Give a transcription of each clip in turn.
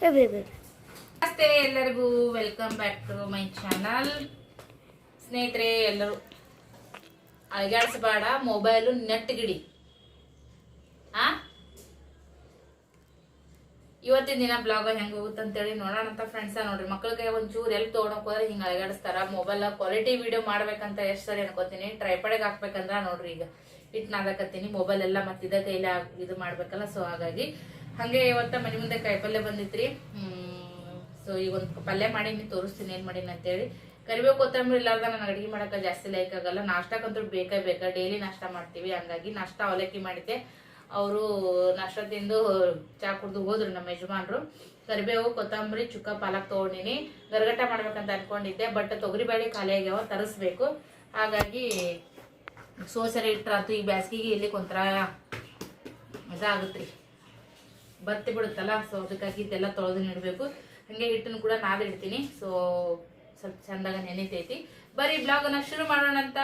ನಮಸ್ತೆ ಎಲ್ಲರಿಗೂ, welcome back to my channel. ಸ್ನೇಹಿತರೆ, ಎಲ್ಲರೂ ಅಳಗಾಡಿಸಬೇಡ, ಮೊಬೈಲು ನೆಟ್ಗಿಡಿ. ಇವತ್ತಿನ ದಿನ ಬ್ಲಾಗ್ ಹೆಂಗೆ ಹೋಗುತ್ತೆ ಅಂತೇಳಿ ನೋಡೋಣ ಅಂತ ಫ್ರೆಂಡ್ಸ. ನೋಡ್ರಿ, ಮಕ್ಳಿಗೆ ಒಂಚೂರು ಎಲ್ಲಿ ತೊಗೊಳಕ್ ಹೋದ್ರೆ ಹಿಂಗೆ ಅಳಗಾಡಿಸ್ತಾರ. ಮೊಬೈಲ್ ಕ್ವಾಲಿಟಿ ವಿಡಿಯೋ ಮಾಡ್ಬೇಕಂತ ಎಷ್ಟು ಸರಿ ಅನ್ಕೋತೀನಿ. ಟ್ರೈಪಾಡಿಗೆ ಹಾಕ್ಬೇಕಂದ್ರ ನೋಡ್ರಿ, ಈಗ ಇಟ್ಟು ನಾದಕತ್ತೀನಿ. ಮೊಬೈಲ್ ಎಲ್ಲ ಮತ್ತಿದ ಕೈಲಿ ಇದು ಮಾಡ್ಬೇಕಲ್ಲ, ಸೊ ಹಾಗಾಗಿ ಹಂಗೆ ಇವತ್ತ ಮನೆ ಮುಂದೆ ಕಾಯಿಪಲ್ಯ ಬಂದಿತ್ರಿ. ಸೊ ಈಗ ಒಂದು ಪಲ್ಯ ಮಾಡೀನಿ, ತೋರಿಸ್ತೀನಿ ಏನ್ ಮಾಡೀನಿ ಅಂತೇಳಿ. ಕರಿಬೇವು ಕೊತ್ತಂಬರಿ ಇಲ್ಲಾರ್ದ ನನಗೆ ಅಡಿಗೆ ಮಾಡಕ್ಕೆ ಜಾಸ್ತಿ ಲೈಕ್ ಆಗಲ್ಲ. ನಾಷ್ಟಕ್ಕಂತೂ ಬೇಕೇ ಬೇಕಾ, ಡೈಲಿ ನಾಷ್ಟ ಮಾಡ್ತೀವಿ. ಹಂಗಾಗಿ ನಾಷ್ಟ ಅವಲಕ್ಕಿ ಮಾಡಿದ್ದೆ. ಅವರು ನಾಷ್ಟ ತಿಂದು ಚಾ ಕುಡ್ದು ಹೋದ್ರು ನಮ್ಮ ಯಜಮಾನ್ರು. ಕರಿಬೇವು ಕೊತ್ತಂಬರಿ ಚುಕ್ಕ ಪಾಲಕ್ ತಗೊಂಡಿನಿ. ಗರಗಟ್ಟ ಮಾಡ್ಬೇಕಂತ ಅನ್ಕೊಂಡಿದ್ದೆ, ಬಟ್ ತೊಗರಿಬೇಳೆ ಖಾಲಿ ಆಗ್ಯಾವ, ತರಿಸ್ಬೇಕು. ಹಾಗಾಗಿ ಸೋಸರಿ ಇಟ್ರಾತು. ಈ ಬ್ಯಾಸ್ಗಿಗೆ ಇಲ್ಲಿ ಒಂಥರ ಇದಾಗತ್ರಿ, ಬತ್ತಿ ಬಿಡುತ್ತಲ್ಲ. ಸೊ ಅದಕ್ಕಾಗಿ ಇದೆಲ್ಲ ತೊಳೆದು ಇಡಬೇಕು. ಹಂಗೆ ಹಿಟ್ಟನ್ನು ಕೂಡ ನಾದಿಡ್ತೀನಿ. ಸೊ ಸ್ವಲ್ಪ ಚಂದಾಗ ನೆನೆತೈತಿ. ಬರೀ ಬ್ಲಾಗನ್ನ ಶುರು ಮಾಡೋಣ ಅಂತ.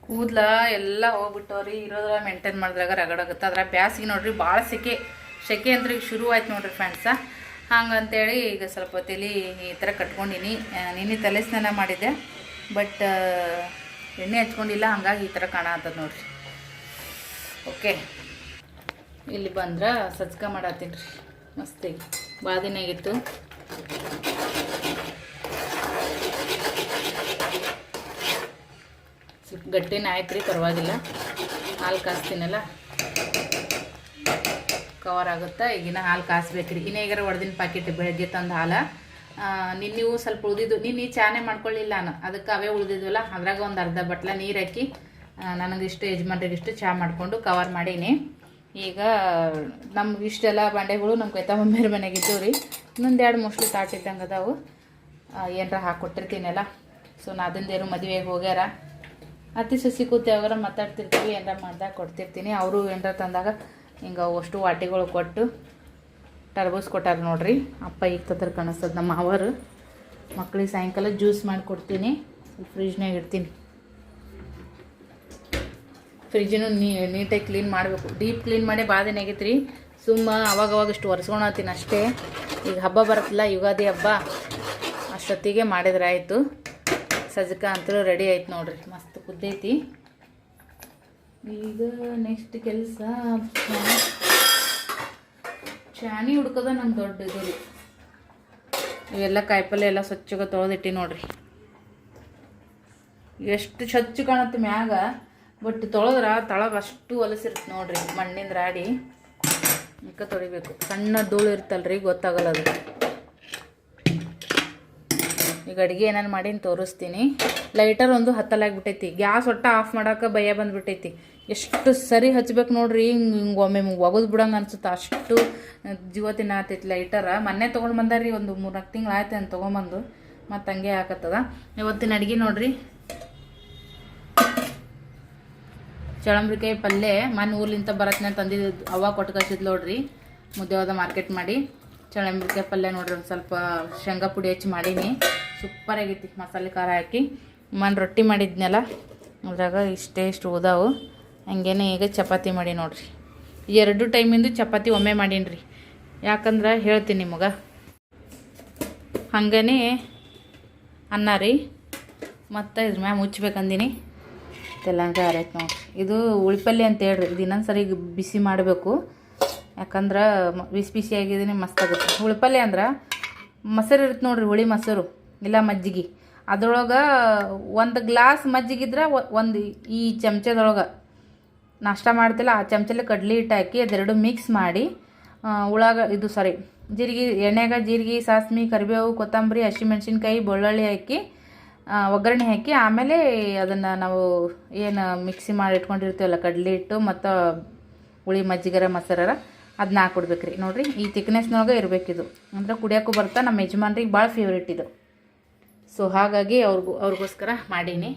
ಕೂದಲ ಎಲ್ಲ ಹೋಗ್ಬಿಟ್ಟವ್ರಿ. ಇರೋದ್ರ ಮೇಂಟೈನ್ ಮಾಡಿದ್ರಾಗ ರಗಡಾಗುತ್ತೆ. ಅದ್ರ ಬ್ಯಾಸಿಗೆ ನೋಡ್ರಿ, ಭಾಳ ಸೆಕೆ ಅಂದ್ರೆ ಈಗ ಶುರು ಆಯ್ತು ನೋಡ್ರಿ ಫ್ರೆಂಡ್ಸ. ಹಂಗಂತೇಳಿ ಈಗ ಸ್ವಲ್ಪ ತಲೆ ಈ ಥರ ಕಟ್ಕೊಂಡಿನಿ. ನಿನ್ನೆ ತಲೆ ಸ್ನಾನ ಮಾಡಿದ್ದೆ, ಬಟ್ ಎಣ್ಣೆ ಹಚ್ಕೊಂಡಿಲ್ಲ, ಹಂಗಾಗಿ ಈ ಥರ ಕಾಣತ್ತದ ನೋಡ್ರಿ. ಓಕೆ, ಇಲ್ಲಿ ಬಂದ್ರೆ ಸಜ್ಕ ಮಾಡತ್ತೀನಿ ರೀ. ಮಸ್ತಿಗೆ ಭಾಳ ದಿನ ಆಗಿತ್ತು. ಸ್ವಲ್ಪ ಗಟ್ಟಿನ ಆಯ್ತು ರೀ, ಪರವಾಗಿಲ್ಲ. ಹಾಲು ಕಾಸ್ತೀನಲ್ಲ, ಕವರ್ ಆಗುತ್ತಾ. ಈಗಿನ ಹಾಲು ಕಾಸ್ಬೇಕ್ರಿ. ಇನ್ನು ಈಗಾರ ಹೊಡೆದಿನ ಪ್ಯಾಕೆಟ್ ಬೆಳಗ್ಗೆ ತಂದು ಹಾಲು. ನಿನ್ನೆವು ಸ್ವಲ್ಪ ಉಳಿದಿದ್ದು, ನಿನ್ನೆ ಚಾನೆ ಮಾಡ್ಕೊಳ್ಳಿಲ್ಲ ನಾನು, ಅದಕ್ಕೆ ಅವೇ ಉಳಿದಿದ್ವಲ್ಲ. ಅದ್ರಾಗ ಒಂದು ಅರ್ಧ ಬಟ್ಲ ನೀರು ಹಾಕಿ ನನಗಿಷ್ಟು ಯಜಮಾನ್ರಿಗಿಷ್ಟು ಚಹಾ ಮಾಡಿಕೊಂಡು ಕವರ್ ಮಾಡೀನಿ. ಈಗ ನಮ್ಗೆ ಇಷ್ಟೆಲ್ಲ ಬಾಂಡೆಗಳು ನಮ್ಮ ಕೈತಮ್ಮರ ಮನೆಗಿದ್ದವು ರೀ. ಇನ್ನೊಂದು ಎರಡು ಮೋಸ್ಟ್ಲಿ ತಾಟಿದ್ದಂಗೆ ಅದಾವು, ಏನರ ಹಾಕ್ಕೊಟ್ಟಿರ್ತೀನಲ್ಲ. ಸೊ ನಾದಿಂದೇರು ಮದುವೆಗೆ ಹೋಗ್ಯಾರ. ಅತಿ ಸಸಿ ಕೂತಿ ಯಾವಾಗಾರ ಮಾತಾಡ್ತಿರ್ತೀವಿ, ಏನರ ಮಾಡ್ದಾಗ ಕೊಡ್ತಿರ್ತೀನಿ. ಅವರು ಏನರ ತಂದಾಗ ಹಿಂಗೆ ಅಷ್ಟು ವಾಟಿಗಳು ಕೊಟ್ಟು ಟರ್ಬೂಸ್ ಕೊಟ್ಟಾರ ನೋಡ್ರಿ. ಅಪ್ಪ ಈಗ ತತ್ರ ಕಾಣಿಸ್ತದೆ ನಮ್ಮ ಮಾವರು. ಮಕ್ಳಿಗೆ ಸಾಯಂಕಾಲ ಜ್ಯೂಸ್ ಮಾಡಿ ಕೊಡ್ತೀನಿ, ಫ್ರಿಜ್ನಾಗ ಇಡ್ತೀನಿ. ಫ್ರಿಜ್ಜನ್ನು ನೀಟಾಗಿ ಕ್ಲೀನ್ ಮಾಡಬೇಕು. ಡೀಪ್ ಕ್ಲೀನ್ ಮಾಡಿ ಭಾಳ ದಿನ ಆಗೈತೆ ರೀ. ಅವಾಗವಾಗ ಇಷ್ಟು ಒರೆಸ್ಕೊಳತ್ತೀನಿ ಅಷ್ಟೇ. ಈಗ ಹಬ್ಬ ಬರುತ್ತಲ್ಲ, ಯುಗಾದಿ ಹಬ್ಬ, ಅಷ್ಟೊತ್ತಿಗೆ ಮಾಡಿದ್ರೆ ಆಯಿತು. ಸಜ್ಕ ಅಂತೂ ರೆಡಿ ಆಯ್ತು ನೋಡ್ರಿ, ಮಸ್ತ್ ಕುದ್ದೈತಿ. ಈಗ ನೆಕ್ಸ್ಟ್ ಕೆಲಸ ಚಾನಿ ಹುಡ್ಕೋದ ನಂಗೆ ದೊಡ್ಡ ಇದು ರೀ. ಇವೆಲ್ಲ ಕಾಯಿಪಲ್ಲೆ ಎಲ್ಲ ಸ್ವಚ್ಛಗೆ ತೊಳೆದಿಟ್ಟಿ ನೋಡ್ರಿ. ಎಷ್ಟು ಸ್ವಚ್ಛ ಕಾಣುತ್ತೆ ಮ್ಯಾಗ, ಬಟ್ ತೊಳೆದ್ರೆ ತಳಗೆ ಅಷ್ಟು ಹೊಲಸಿರುತ್ತೆ ನೋಡ್ರಿ. ಮಣ್ಣಿಂದ ರಾಡಿ ಇಕ್ಕ ತೊಳಿಬೇಕು. ಸಣ್ಣ ಧೂಳು ಇರ್ತಲ್ರಿ, ಗೊತ್ತಾಗಲ್ಲ ಅದು. ಈಗ ಅಡುಗೆ ಏನಾರು ಮಾಡೀನಿ ತೋರಿಸ್ತೀನಿ. ಲೈಟರ್ ಒಂದು ಹತ್ತಲಾಗ್ಬಿಟ್ಟೈತಿ. ಗ್ಯಾಸ್ ಒಟ್ಟು ಆಫ್ ಮಾಡೋಕೆ ಭಯ ಬಂದುಬಿಟ್ಟೈತಿ. ಎಷ್ಟು ಸರಿ ಹಚ್ಬೇಕು ನೋಡ್ರಿ, ಹಿಂಗೆ ಒಮ್ಮೆ ಒಗದು ಬಿಡಂಗೆ ಅನ್ಸುತ್ತೆ. ಅಷ್ಟು ಜೀವ ತಿನ್ನತೈತಿ ಲೈಟರ. ಮೊನ್ನೆ ತೊಗೊಂಡು ಬಂದಾರ್ರಿ, ಒಂದು 3-4 ತಿಂಗಳು ಆಯ್ತು ಅಂತ ತೊಗೊಂಬಂದು. ಮತ್ತು ಹಂಗೆ ಹಾಕತ್ತದ. ಇವತ್ತಿನ ಅಡುಗೆ ನೋಡ್ರಿ, ಚಳಂಬ್ರಿಕಾಯಿ ಪಲ್ಯ. ಮನೆ ಊರ್ಲಿಂತ ಬರತ್ನ ತಂದಿದ್ದು, ಅವ ಕೊಟ್ಟು ಕಳ್ಸಿದ್ ನೋಡ್ರಿ. ಮುದ್ದೆವಾದ ಮಾರ್ಕೆಟ್ ಮಾಡಿ ಚಳಂಬ್ರಿಕಾಯಿ ಪಲ್ಯ ನೋಡ್ರಿ. ಒಂದು ಸ್ವಲ್ಪ ಶೇಂಗಾ ಪುಡಿ ಹಚ್ಚಿ ಮಾಡೀನಿ, ಸೂಪರ್ ಆಗೈತಿ. ಮಸಾಲೆ ಖಾರ ಹಾಕಿ ರೊಟ್ಟಿ ಮಾಡಿದ್ನಲ್ಲ, ಅದ್ರಾಗ ಇಷ್ಟು ಉದಾವು. ಹಂಗೇನೆ ಈಗ ಚಪಾತಿ ಮಾಡಿ ನೋಡ್ರಿ. 2 ಟೈಮಿಂದು ಚಪಾತಿ ಒಮ್ಮೆ ಮಾಡೀನಿ ರೀ. ಯಾಕಂದ್ರೆ ಹೇಳ್ತೀನಿ ನಿಮಗೆ. ಹಂಗೇ ಅನ್ನ ರೀ, ಮತ್ತು ಇದ್ರ ಮ್ಯಾಗ ಮುಚ್ಬೇಕಂದಿನಿ. ತೆಲ್ಲಂಗ ಆರೈತೆ ನೋಡ್ರಿ. ಇದು ಉಳಿಪಲ್ಯ ಅಂತ ಹೇಳ್ರಿ. ಇದು ಇನ್ನೊಂದು ಸರಿ ಬಿಸಿ ಮಾಡಬೇಕು, ಯಾಕಂದ್ರೆ ಬಿಸಿ ಆಗಿದ್ದೀನಿ, ಮಸ್ತ್ ಆಗುತ್ತೆ. ಉಳಿಪಲ್ಯ ಅಂದ್ರೆ ಮೊಸರು ಇರುತ್ತೆ ನೋಡ್ರಿ, ಹುಳಿ ಮೊಸರು ಇಲ್ಲ ಮಜ್ಜಿಗೆ. ಅದ್ರೊಳಗೆ 1 ಗ್ಲಾಸ್ ಮಜ್ಜಿಗಿದ್ರೆ ಒಂದು ಈ ಚಮಚದೊಳಗೆ ನಾಷ್ಟ ಮಾಡ್ತಿಲ್ಲ, ಆ ಚಮಚಲ್ಲಿ ಕಡ್ಲಿ ಹಿಟ್ಟು ಹಾಕಿ ಅದೆರಡು ಮಿಕ್ಸ್ ಮಾಡಿ ಜೀರಿಗೆ, ಎಣ್ಣೆಗ ಜೀರಿಗೆ, ಸಾಸ್ಮಿ, ಕರಿಬೇವು, ಕೊತ್ತಂಬರಿ, ಹಸಿಮೆಣ್ಸಿನ್ಕಾಯಿ, ಬೆಳ್ಳುಳ್ಳಿ ಹಾಕಿ ಒಗ್ಗರಣೆ ಹಾಕಿ, ಆಮೇಲೆ ಅದನ್ನು ನಾವು ಏನು ಮಿಕ್ಸಿ ಮಾಡಿ ಇಟ್ಕೊಂಡಿರ್ತೀವಲ್ಲ ಕಡ್ಲಿ ಹಿಟ್ಟು ಮತ್ತು ಹುಳಿ ಮಜ್ಜಿಗರ ಮೊಸರರ, ಅದನ್ನ ಹಾಕ್ಬಿಡ್ಬೇಕು ರೀ. ನೋಡಿರಿ, ಈ ತಿಕ್ನೆಸ್ನೊಳಗೆ ಇರಬೇಕಿದು. ಅಂದ್ರೆ ಕುಡಿಯೋಕ್ಕೂ ಬರ್ತಾ. ನಮ್ಮ ಯಜಮಾನ್ರಿಗೆ ಭಾಳ ಫೇವ್ರೇಟ್ ಇದು. ಸೊ ಹಾಗಾಗಿ ಅವ್ರಿಗೋಸ್ಕರ ಮಾಡೀನಿ.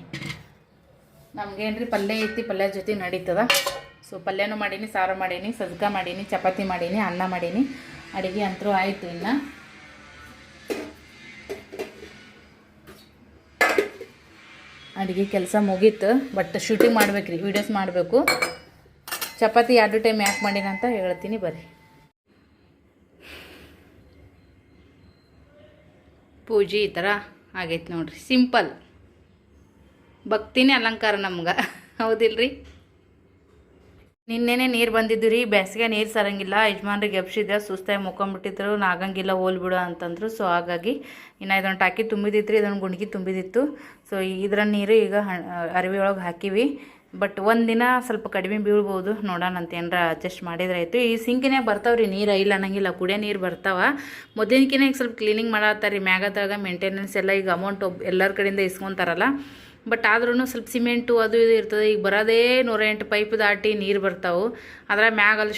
ನಮ್ಗೇನು ರೀ ಪಲ್ಯ ಐತಿ, ಪಲ್ಯ ಜೊತೆ ನಡೀತದ. ಸೊ ಪಲ್ಯನೂ ಮಾಡೀನಿ, ಸಾರು ಮಾಡೀನಿ, ಸಜ್ಕ ಮಾಡೀನಿ, ಚಪಾತಿ ಮಾಡೀನಿ, ಅನ್ನ ಮಾಡೀನಿ. ಅಡುಗೆ ಅಂತೂ ಆಯಿತು. ಇನ್ನು ಅಡುಗೆ ಕೆಲಸ ಮುಗೀತು. ಬಟ್ ಶೂಟಿಂಗ್ ಮಾಡ್ಬೇಕು ರೀ, ವೀಡಿಯೋಸ್ ಮಾಡಬೇಕು. ಚಪಾತಿ 2 ಟೈಮ್ ಯಾಕೆ ಮಾಡಿನ ಅಂತ ಹೇಳ್ತೀನಿ ಬರ್ರಿ. ಪೂಜೆ ಈ ಥರ ಆಗೈತೆ ನೋಡ್ರಿ, ಸಿಂಪಲ್ ಭಕ್ತಿನೇ ಅಲಂಕಾರ ನಮ್ಗೆ, ಹೌದಿಲ್ರಿ. ನಿನ್ನೆನೇ ನೀರು ಬಂದಿದ್ದು ರೀ, ಬೇಸಿಗೆ ನೀರು ಸರಂಗಿಲ್ಲ. ಯಜಮಾನ್ರಿಗೆ ಎಬ್ಸಿದ್ದೆ, ಸುಸ್ತಾಗಿ ಮುಕ್ಕೊಂಬಿಟ್ಟಿದ್ರು, ಆಗಂಗಿಲ್ಲ ಹೋಲ್ಬಿಡು ಅಂತಂದ್ರು. ಸೊ ಹಾಗಾಗಿ ಇನ್ನು ಇದೊಂದು ಟಾಕಿ ತುಂಬಿದಿತ್ತು ರೀ, ಇದೊಂದು ಗುಂಡಿಗೆ ತುಂಬಿದಿತ್ತು. ಸೊ ಇದರ ನೀರು ಈಗ ಅರಿವಿ ಒಳಗೆ ಹಾಕಿವಿ. ಬಟ್ ಒಂದಿನ ಸ್ವಲ್ಪ ಕಡಿಮೆ ಬೀಳ್ಬೋದು, ನೋಡೋಣ ಅಂತ ಏನಾರ ಅಡ್ಜಸ್ಟ್ ಮಾಡಿದ್ರೆ ಆಯಿತು. ಈ ಸಿಂಕಿನಾಗ ಬರ್ತಾವ್ರಿ ನೀರು, ಇಲ್ಲ ಅನ್ನಂಗಿಲ್ಲ, ಕುಡಿಯೋ ನೀರು ಬರ್ತಾವ. ಮೊದಲಿನಕಿನ ಈಗ ಸ್ವಲ್ಪ ಕ್ಲೀನಿಂಗ್ ಮಾಡತ್ತಾರೆ ರೀ, ಮ್ಯಾಗದಾಗ ಮೇಂಟೆನೆನ್ಸ್ ಎಲ್ಲ ಈಗ ಅಮೌಂಟ್ ಎಲ್ಲರ ಕಡೆಯಿಂದ ಇಸ್ಕೊತಾರಲ್ಲ. ಬಟ್ ಆದ್ರೂ ಸ್ವಲ್ಪ ಸಿಮೆಂಟು ಅದು ಇದು ಇರ್ತದೆ. ಈಗ ಬರೋದೇ 108 ಪೈಪ್ ದಾಟಿ ನೀರು ಬರ್ತಾವೆ. ಅದರ ಮ್ಯಾಗ ಅಲ್ಲಿ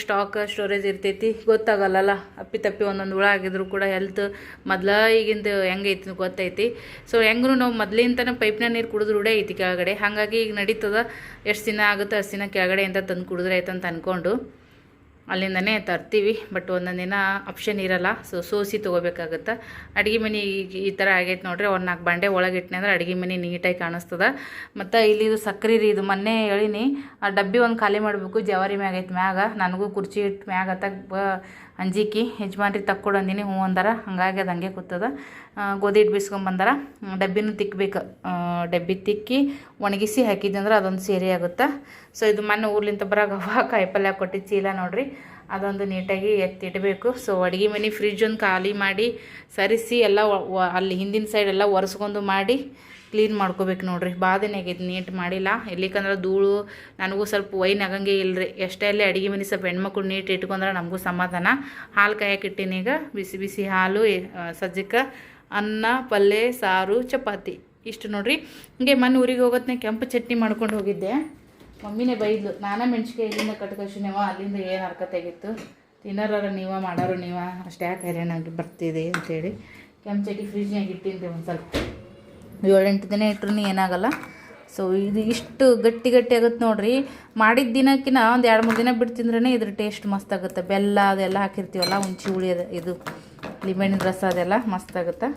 ಸ್ಟೋರೇಜ್ ಇರ್ತೈತಿ, ಗೊತ್ತಾಗಲ್ಲಲ್ಲ. ಅಪ್ಪಿ ಒಂದೊಂದು ಹುಳ ಆಗಿದ್ರು ಕೂಡ ಹೆಲ್ತ್ ಮೊದಲ ಈಗಿಂದು ಹೆಂಗೈತಿ ಗೊತ್ತೈತಿ. ಸೊ ಹೆಂಗೂ ನಾವು ಮೊದಲಿಂತನೇ ಪೈಪ್ನ ನೀರು ಕುಡಿದ್ರು ರೂಢ ಐತಿ ಕೆಳಗಡೆ. ಹಾಗಾಗಿ ಈಗ ನಡೀತದ, ಎಷ್ಟು ದಿನ ಆಗುತ್ತೆ ಅಷ್ಟು ದಿನ ಕೆಳಗಡೆಯಿಂದ ತಂದು ಕುಡಿದ್ರೆ ಆಯ್ತು ಅಂತ ಅಂದ್ಕೊಂಡು ಅಲ್ಲಿಂದನೇ ತರ್ತೀವಿ. ಬಟ್ ಒಂದೊಂದು ದಿನ ಆಪ್ಷನ್ ಇರಲ್ಲ, ಸೋಸಿ ತೊಗೋಬೇಕಾಗತ್ತೆ. ಅಡುಗೆ ಮನೆ ಈ ಥರ ಆಗೈತೆ ನೋಡ್ರಿ. ಒಂದು 4 ಬಾಂಡೆ ಒಳಗಿಟ್ಟನೆ ಅಂದ್ರೆ ಅಡುಗೆ ಮನೆ ನೀಟಾಗಿ ಕಾಣಿಸ್ತದ. ಮತ್ತು ಇಲ್ಲಿ ಇದು ಸಕ್ರೆ ರೀ, ಇದು ಮೊನ್ನೆ ಹೇಳಿನಿ, ಆ ಡಬ್ಬಿ ಒಂದು ಖಾಲಿ ಮಾಡಬೇಕು. ಜವಾರಿ ಮ್ಯಾಗ ಐತೆ ಮ್ಯಾಗ, ನನಗೂ ಕುರ್ಚಿ ಇಟ್ಟು ಮ್ಯಾಗ ಹತ್ತಕ್ಕೆ ಅಂಜಿಕಿ. ಯಜಮಾನ್ರಿಗೆ ತಕ್ಕೊಡು ಅಂದಿನಿ, ಹ್ಞೂ ಅಂದಾರ. ಹಾಗಾಗಿ ಅದು ಹಂಗೆ ಕೂತದ. ಗೋಧಿ ಹಿಟ್ಟು ಬೀಸ್ಕೊಂಬಂದಾರ, ಡಬ್ಬಿನೂ ತಿಕ್ಕಬೇಕು. ಡಬ್ಬಿ ತಿಕ್ಕಿ ಒಣಗಿಸಿ ಹಾಕಿದ್ದಂದ್ರೆ ಅದೊಂದು ಸೇರಿ ಆಗುತ್ತೆ. ಸೊ ಇದು ಮೊನ್ನೆ ಊರ್ಲಿಂದ ಬರಾಗವ ಕಾಯಿಪಲ್ಯ ಕೊಟ್ಟಿದ್ದು ಚೀಲ ನೋಡ್ರಿ, ಅದೊಂದು ನೀಟಾಗಿ ಎತ್ತಿಡಬೇಕು. ಸೊ ಅಡುಗೆ ಮನೆ ಫ್ರಿಜ್ ಒಂದು ಖಾಲಿ ಮಾಡಿ ಸರಿಸಿ ಎಲ್ಲ ಅಲ್ಲಿ ಹಿಂದಿನ ಸೈಡ್ ಎಲ್ಲ ಒರೆಸ್ಕೊಂಡು ಮಾಡಿ ಕ್ಲೀನ್ ಮಾಡ್ಕೋಬೇಕು ನೋಡ್ರಿ. ಬಾಧೆನೇ ಆಗೈತೆ, ನೀಟ್ ಮಾಡಿಲ್ಲ. ಎಲ್ಲಿಕಂದ್ರೆ ಧೂಳು ನನಗೂ ಸ್ವಲ್ಪ ವೈನ್ ಆಗಂಗೆ ಇಲ್ಲರಿ. ಎಷ್ಟೇ ಅಲ್ಲಿ ಅಡುಗೆ ಮನೆ ಸ್ವಲ್ಪ ಹೆಣ್ಮಕ್ಳು ನೀಟ್ ಇಟ್ಕೊಂಡ್ರೆ ನಮಗೂ ಸಮಾಧಾನ. ಹಾಲು ಕಾಯಕ್ಕೆ ಇಟ್ಟಿನಿ ಈಗ, ಬಿಸಿ ಬಿಸಿ ಹಾಲು, ಸಜ್ಜಿಗೆ, ಅನ್ನ, ಪಲ್ಯ, ಸಾರು, ಚಪಾತಿ, ಇಷ್ಟು ನೋಡ್ರಿ. ಹಿಂಗೆ ಮೊನ್ನೆ ಊರಿಗೆ ಹೋಗೋತ್ನೇ ಕೆಂಪು ಚಟ್ನಿ ಮಾಡ್ಕೊಂಡು ಹೋಗಿದ್ದೆ. ಮಮ್ಮಿನೇ ಬೈದ್ಲು, ನಾನಾ ಮೆಣ್ಸಿಕಾಯಿ ಇಲ್ಲಿಂದ ಕಟ್ಕೊಳ್ಸಿನೇವ, ಅಲ್ಲಿಂದ ಏನು ಹರ್ಕತ್ತಾಗಿತ್ತು, ತಿನ್ನೋರ ನೀವ ಮಾಡೋರು ನೀವ, ಅಷ್ಟು ಯಾಕೆ ಹೈರಾಣಾಗಿ ಬರ್ತಿದೆ ಅಂತೇಳಿ ಕೆಂಪು ಚಟ್ನಿ ಫ್ರಿಜ್ನಾಗ ಇಟ್ಟಿದ್ದೆ. ಒಂದು ಸ್ವಲ್ಪ 7-8 ದಿನ ಇಟ್ರೂ ಏನಾಗಲ್ಲ. ಸೊ ಇದು ಇಷ್ಟು ಗಟ್ಟಿ ಆಗುತ್ತೆ ನೋಡ್ರಿ. ಮಾಡಿದ ದಿನಕ್ಕಿಂತ ಒಂದು 2-3 ದಿನ ಬಿಟ್ಟು ತಿಂದ್ರೇ ಇದ್ರ ಟೇಸ್ಟ್ ಮಸ್ತ್ ಆಗುತ್ತೆ. ಬೆಲ್ಲ ಅದೆಲ್ಲ ಹಾಕಿರ್ತೀವಲ್ಲ, ಹುಂಚಿ ಹುಳಿ ಇದು ಲಿಂಬೆಹಣ್ಣಿನ ರಸ ಅದೆಲ್ಲ ಮಸ್ತ್ ಆಗುತ್ತೆ.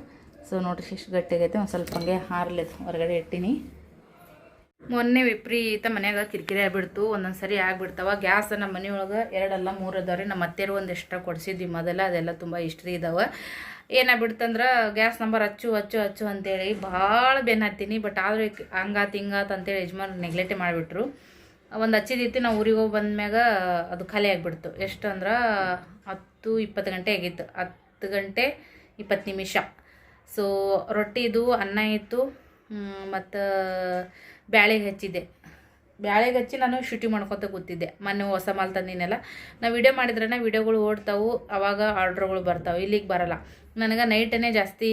ಸೊ ನೋಡ್ರಿ ಇಷ್ಟು ಗಟ್ಟಿಗೈತೆ. ಒಂದು ಸ್ವಲ್ಪ ಹಂಗೆ ಹಾರ್ಲಿದ್ದು ಹೊರಗಡೆ ಇಟ್ಟಿನಿ. ಮೊನ್ನೆ ವಿಪರೀತ ಮನ್ಯಾಗ ಕಿರಿಕಿರಿ ಆಗಿಬಿಡ್ತು, ಒಂದೊಂದು ಸರಿ ಆಗಿಬಿಡ್ತಾವ. ಗ್ಯಾಸ್ ನಮ್ಮ ಮನೆಯೊಳಗೆ 2 ಅಲ್ಲ 3 ಅದಾವ್ರಿ. ನಮ್ಮ ಅತ್ತೆಯರು ಒಂದು ಎಕ್ಸ್ಟ್ರಾ ಕೊಡಿಸಿದ್ವಿ ಮೊದಲ, ಅದೆಲ್ಲ ತುಂಬ ಹಿಸ್ಟ್ರಿ ಇದಾವೆ. ಏನಾಗ್ಬಿಡ್ತಂದ್ರೆ ಗ್ಯಾಸ್ ನಂಬರ್ ಹಚ್ಚು ಅಂತೇಳಿ ಭಾಳ ಬೆನ್ನು ಹತ್ತೀನಿ. ಬಟ್ ಆದರೂ ಹಂಗಾತ್ ಅಂತೇಳಿ ಯಜಮಾನ್ ನೆಗ್ಲೆಕ್ಟೇ ಮಾಡಿಬಿಟ್ರು. ಒಂದು ಹಚ್ಚಿದಿತ್ತು, ನಾವು ಊರಿಗೆ ಹೋಗಿ ಬಂದ್ಮ್ಯಾಗ ಅದು ಖಾಲಿ ಆಗಿಬಿಡ್ತು. ಎಷ್ಟು ಅಂದ್ರೆ 10-20 ಗಂಟೆ ಆಗಿತ್ತು, 10 ಗಂಟೆ 20 ನಿಮಿಷ. ಸೊ ರೊಟ್ಟಿದು ಅನ್ನ ಇತ್ತು, ಮತ್ತು ಬ್ಯಾಳೆಗೆ ಹಚ್ಚಿದ್ದೆ. ಬ್ಯಾಳೆಗೆ ಹಚ್ಚಿ ನಾನು ಶೂಟಿಂಗ್ ಮಾಡ್ಕೊತ ಕೂತಿದ್ದೆ. ಮೊನ್ನೆ ಹೊಸ ಮಾಲ್ ತಂದಿನೆಲ್ಲ ನಾವು ವಿಡಿಯೋ ಮಾಡಿದ್ರೇ ವಿಡಿಯೋಗಳು ಓಡ್ತಾವು, ಅವಾಗ ಆರ್ಡ್ರ್ಗಳು ಬರ್ತಾವೆ. ಇಲ್ಲಿಗೆ ಬರೋಲ್ಲ. ನನಗೆ ನೈಟೇ ಜಾಸ್ತಿ,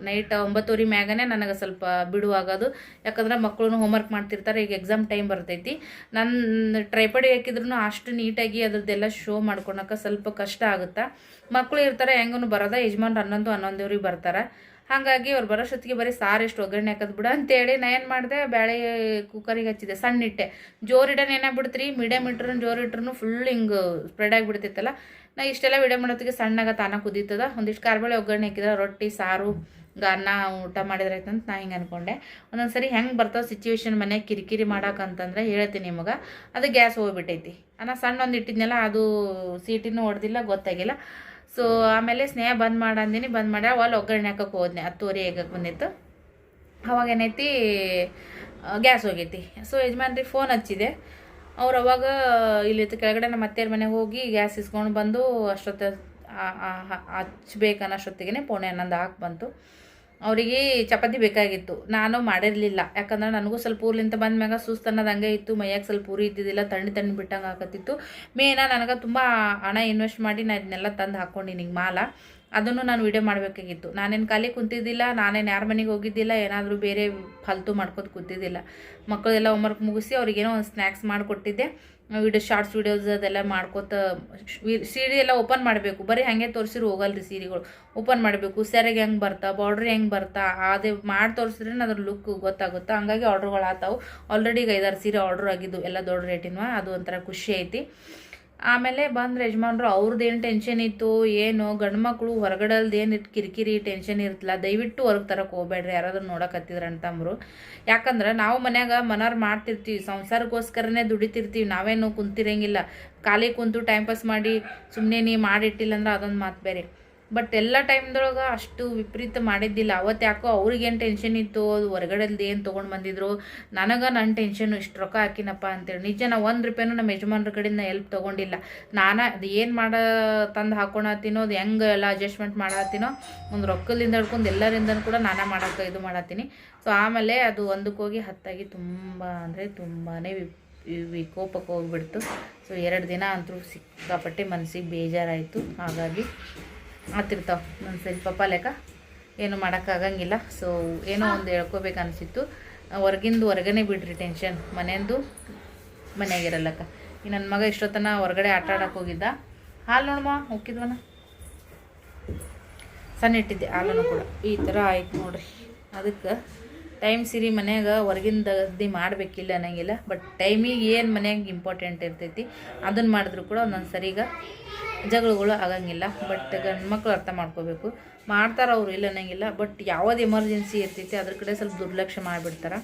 ನೈಟ್ 9:30 ಮ್ಯಾಗನೇ ನನಗೆ ಸ್ವಲ್ಪ ಬಿಡುವಾಗೋದು. ಯಾಕಂದ್ರೆ ಮಕ್ಕಳು ಹೋಮ್ವರ್ಕ್ ಮಾಡ್ತಿರ್ತಾರೆ. ಈಗ ಎಕ್ಸಾಮ್ ಟೈಮ್ ಬರ್ತೈತಿ. ನನ್ನ ಟ್ರೈಪಡಿ ಹಾಕಿದ್ರೂ ಅಷ್ಟು ನೀಟಾಗಿ ಅದ್ರದ್ದೆಲ್ಲ ಶೋ ಮಾಡ್ಕೊಳಕ್ಕೆ ಸ್ವಲ್ಪ ಕಷ್ಟ ಆಗುತ್ತೆ. ಮಕ್ಕಳು ಇರ್ತಾರೆ, ಹೆಂಗೂ ಬರೋದ. ಯಜಮಾನ್ರು 11-11 ಬರ್ತಾರೆ. ಹಾಗಾಗಿ ಅವ್ರು ಬರೋಷ್ಟೊತ್ತಿಗೆ ಬರೀ ಸಾರು ಎಷ್ಟು ಒಗ್ಗರಣೆ ಹಾಕೋದು ಬಿಡ ಅಂತೇಳಿ ನಾ ಏನು ಮಾಡಿದೆ, ಬೇಳೆ ಕುಕ್ಕರಿಗೆ ಹಚ್ಚಿದೆ. ಸಣ್ಣ ಇಟ್ಟೆ, ಜೋರಿಡೋಣ ಏನಾಗ್ಬಿಡ್ತ್ರಿ, ಮೀಡಿಯಮ್ ಇಟ್ರೂ ಜೋರು ಇಟ್ರೂ ಫುಲ್ ಹಿಂಗೆ ಸ್ಪ್ರೆಡ್ ಆಗಿಬಿಡ್ತೈತಲ್ಲ. ನಾ ಇಷ್ಟೆಲ್ಲ ವಿಡಿಯೋ ಮಾಡೋತ್ತಿಗೆ ಸಣ್ಣಾಗ ತಾನ ಕುದೀತದ. ಒಂದಿಷ್ಟು ಕಾರ್ಬೇಳೆ ಒಗ್ಗರಣೆ ಹಾಕಿದ್ರೆ ರೊಟ್ಟಿ ಸಾರು ಅನ್ನ ಊಟ ಮಾಡಿದ್ರೆ ಆಯ್ತು ಅಂತ ನಾ ಹಿಂಗೆ ಅಂದ್ಕೊಂಡೆ. ಒಂದೊಂದು ಸರಿ ಹೆಂಗೆ ಬರ್ತಾವೆ ಸಿಚುವೇಶನ್ ಮನೆಗೆ ಕಿರಿಕಿರಿ ಮಾಡೋಕ್ಕಂತಂದ್ರೆ ಹೇಳ್ತೀನಿ ನಿಮಗೆ. ಅದು ಗ್ಯಾಸ್ ಹೋಗ್ಬಿಟ್ಟೈತಿ. ನಾನು ಸಣ್ಣ ಒಂದು ಇಟ್ಟಿದ್ನಲ್ಲ, ಅದು ಸೀಟಿನೂ ಹೊಡೆದಿಲ್ಲ, ಗೊತ್ತಾಗಿಲ್ಲ. ಸೊ ಆಮೇಲೆ ಸ್ನೇಹ ಬಂದ್ ಮಾಡಂದಿನಿ, ಬಂದ್ ಮಾಡಿ ಅಲ್ಲಿ ಒಗ್ಗರಣೆ ಹಾಕಕ್ಕೆ ಹೋದ್ನೆ. 10:30 ಆಗಕ್ಕೆ ಬಂದಿತ್ತು. ಅವಾಗ ಏನೈತಿ, ಗ್ಯಾಸ್ ಹೋಗೈತಿ. ಸೊ ಯಜಮಾನ್ರಿಗೆ ಫೋನ್ ಹಚ್ಚಿದೆ. ಅವ್ರು ಅವಾಗ ಇಲ್ಲಿ ಕೆಳಗಡೆ ನಮ್ಮ ಅತ್ತೆಯರ ಮನೆಗೆ ಹೋಗಿ ಗ್ಯಾಸ್ ಇಸ್ಕೊಂಡು ಬಂದು ಅಷ್ಟೊತ್ತು ಹಚ್ಬೇಕನ್ನೋಷ್ಟೊತ್ತಿಗೆ 10:11 ಹಾಕಿ ಬಂತು. ಅವರಿಗೆ ಚಪಾತಿ ಬೇಕಾಗಿತ್ತು. ನಾನು ಮಾಡಿರಲಿಲ್ಲ, ಯಾಕಂದ್ರೆ ನನಗೂ ಸ್ವಲ್ಪ ಊರ್ಲಿಂದ ಬಂದ ಮ್ಯಾಗ ಸುಸ್ತು ಅನ್ನೋದು ಹಂಗೆ ಇತ್ತು. ಮೈಯಾಗ ಸ್ವಲ್ಪ ಊರಿ ಇದ್ದಿದ್ದಿಲ್ಲ, ತಣ್ಣಿ ಬಿಟ್ಟಂಗೆ ಆಕತ್ತಿತ್ತು. ನನಗೆ ತುಂಬ ಹಣ ಇನ್ವೆಸ್ಟ್ ಮಾಡಿ ನಾನು ಇದನ್ನೆಲ್ಲ ತಂದು ಹಾಕ್ಕೊಂಡಿನಿ ಮಾಲ. ಅದನ್ನು ನಾನು ವಿಡಿಯೋ ಮಾಡಬೇಕಾಗಿತ್ತು. ನಾನೇನು ಖಾಲಿ ಕುಂತಿದ್ದಿಲ್ಲ, ನಾನೇನು ಯಾರ ಮನೆಗೆ ಹೋಗಿದ್ದಿಲ್ಲ, ಏನಾದರೂ ಬೇರೆ ಫಾಲ್ತು ಮಾಡ್ಕೊತ ಕೂತಿದ್ದಿಲ್ಲ. ಮಕ್ಕಳೆಲ್ಲ ಹೋಮ್ವರ್ಕ್ ಮುಗಿಸಿ ಅವ್ರಿಗೇನೋ ಒಂದು ಸ್ನ್ಯಾಕ್ಸ್ ಮಾಡಿಕೊಟ್ಟಿದ್ದೆ. ಶಾರ್ಟ್ಸ್ ವೀಡಿಯೋಸ್ ಅದೆಲ್ಲ ಮಾಡ್ಕೋತ ಸೀರೆ ಎಲ್ಲ ಓಪನ್ ಮಾಡಬೇಕು. ಬರೀ ಹಾಗೆ ತೋರಿಸಿರು ಹೋಗಲ್ರಿ ಸೀರೆಗಳು. ಓಪನ್ ಮಾಡಬೇಕು, ಸೆರೆಗೆ ಹೆಂಗೆ ಬರ್ತಾ, ಬಾರ್ಡ್ರ್ ಹೆಂಗೆ ಬರ್ತಾ, ಅದೇ ಮಾಡಿ ತೋರಿಸಿದ್ರೆ ಅದ್ರ ಲುಕ್ ಗೊತ್ತಾಗುತ್ತಾ. ಹಂಗಾಗಿ ಆರ್ಡ್ರುಗಳು ಆತಾವು. ಆಲ್ರೆಡಿ 5-6 ಸೀರೆ ಆರ್ಡ್ರ್ ಆಗಿದ್ದು, ಎಲ್ಲ ದೊಡ್ಡ ರೇಟಿನ. ಅದು ಒಂಥರ ಖುಷಿ ಐತಿ. ಆಮೇಲೆ ಬಂದ್ರೆ ಯಜಮಾನ್ರು ಅವ್ರದ್ದು ಏನು ಟೆನ್ಷನ್ ಇತ್ತು ಏನೋ ಗಂಡು ಮಕ್ಕಳು ಹೊರಗಡೆಲ್ದು ಏನು ಕಿರಿಕಿರಿ ಟೆನ್ಷನ್ ಇರ್ತಲ್ಲ, ದಯವಿಟ್ಟು ಹೊರಗೆ ತರಕ್ಕೆ ಹೋಗ್ಬೇಡ್ರಿ ಯಾರಾದ್ರೂ ನೋಡಕತ್ತಿದ್ರ ಅಂತಂಬ್ರು. ಯಾಕಂದ್ರೆ ನಾವು ಮನ್ಯಾಗ ಮನಾರ್ ಮಾಡ್ತಿರ್ತೀವಿ, ಸಂಸಾರಕ್ಕೋಸ್ಕರನೇ ದುಡಿತಿರ್ತೀವಿ, ನಾವೇನು ಕುಂತಿರಂಗಿಲ್ಲ. ಖಾಲಿ ಕುಂತು ಟೈಮ್ ಪಾಸ್ ಮಾಡಿ ಸುಮ್ಮನೆ ನೀ ಮಾಡಿಟ್ಟಿಲ್ಲ ಅಂದ್ರೆ ಅದೊಂದು ಮಾತು ಬೇರೆ. ಬಟ್ ಎಲ್ಲ ಟೈಮ್ದೊಳಗೆ ಅಷ್ಟು ವಿಪರೀತ ಮಾಡಿದ್ದಿಲ್ಲ. ಅವತ್ತು ಯಾಕೋ ಅವ್ರಿಗೇನು ಟೆನ್ಷನ್ ಇತ್ತು, ಅದು ಹೊರಗಡೆದು ಏನು ತೊಗೊಂಡು ಬಂದಿದ್ರು, ನನಗೆ ನನ್ನ ಟೆನ್ಷನು ಇಷ್ಟು ರೊಕ್ಕ ಹಾಕಿನಪ್ಪ ಅಂತೇಳಿ. ನಿಜ ನಾವು 1 ರೂಪಾಯಿನೂ ನಮ್ಮ ಯಜಮಾನ್ರ ಕಡೆಯಿಂದ ಎಲ್ಪ್ ತೊಗೊಂಡಿಲ್ಲ. ನಾನು ಅದು ಏನು ತಂದು ಹಾಕೊಳತ್ತೀನೋ, ಅದು ಹೆಂಗೆ ಎಲ್ಲ ಅಡ್ಜಸ್ಟ್ಮೆಂಟ್ ಮಾಡತ್ತೀನೋ, ಒಂದು ರೊಕ್ಕದಿಂದ ಹಿಡ್ಕೊಂಡು ಎಲ್ಲರಿಂದ ಕೂಡ ನಾನೇ ಮಾಡೋಕ್ಕೆ ಇದು ಮಾಡತ್ತೀನಿ. ಸೊ ಆಮೇಲೆ ಅದು ಒಂದಕ್ಕೆ ಹೋಗಿ 10 ಆಗಿ ತುಂಬ ಅಂದರೆ ತುಂಬಾ ವಿಕೋಪಕ್ಕೆ ಹೋಗ್ಬಿಡ್ತು. ಸೊ 2 ದಿನ ಅಂತೂ ಸಿಕ್ಕಾಪಟ್ಟೆ ಮನಸ್ಸಿಗೆ ಬೇಜಾರಾಯಿತು. ಹಾಗಾಗಿ ಆಗ್ತಿರ್ತಾವೆ ನನ್ನ ಸರಿ ಪಾಪ ಲೆಕ್ಕ ಏನು ಮಾಡೋಕ್ಕಾಗಂಗಿಲ್ಲ. ಸೊ ಏನೋ ಒಂದು ಹೇಳ್ಕೋಬೇಕು ಅನಿಸಿತ್ತು. ಹೊರಗನೆ ಬಿಡ್ರಿ ಟೆನ್ಷನ್, ಮನೆಯಂದು ಮನೆಯಾಗಿರಲ್ಲಕ್ಕ. ಈ ನನ್ನ ಮಗ ಇಷ್ಟೊತ್ತನ ಹೊರಗಡೆ ಆಟ ಆಡೋಕೆ ಹೋಗಿದ್ದ. ಹಾಲು ನೋಡಮ್ಮ ಹೋಗಿದ್ವನ ಸಣ್ಣ ಇಟ್ಟಿದ್ದೆ, ಹಾಲನ್ನು ಕೂಡ ಈ ಥರ ಆಯ್ತು ನೋಡ್ರಿ. ಅದಕ್ಕೆ ಟೈಮ್ ಸಿರಿ ಮನ್ಯಾಗ ಹೊರಗಿಂದ ಗದ್ದಿ ಮಾಡಬೇಕಿಲ್ಲ ಅನ್ನಂಗಿಲ್ಲ. ಬಟ್ ಟೈಮಿಗೆ ಏನು ಮನ್ಯಾಗ ಇಂಪಾರ್ಟೆಂಟ್ ಇರ್ತೈತಿ ಅದನ್ನು ಮಾಡಿದ್ರು ಕೂಡ ಒಂದೊಂದು ಸರಿಗ ಜಗಳಗಳು ಆಗಂಗಿಲ್ಲ. ಬಟ್ ಗಂಡು ಮಕ್ಕಳು ಅರ್ಥ ಮಾಡ್ಕೋಬೇಕು, ಮಾಡ್ತಾರೆ ಅವರು ಇಲ್ಲ ಅನ್ನಂಗಿಲ್ಲ. ಬಟ್ ಯಾವ್ದು ಎಮರ್ಜೆನ್ಸಿ ಇರ್ತೈತಿ ಅದ್ರ ಕಡೆ ಸ್ವಲ್ಪ ದುರ್ಲಕ್ಷ್ಯ ಮಾಡಿಬಿಡ್ತಾರೆ.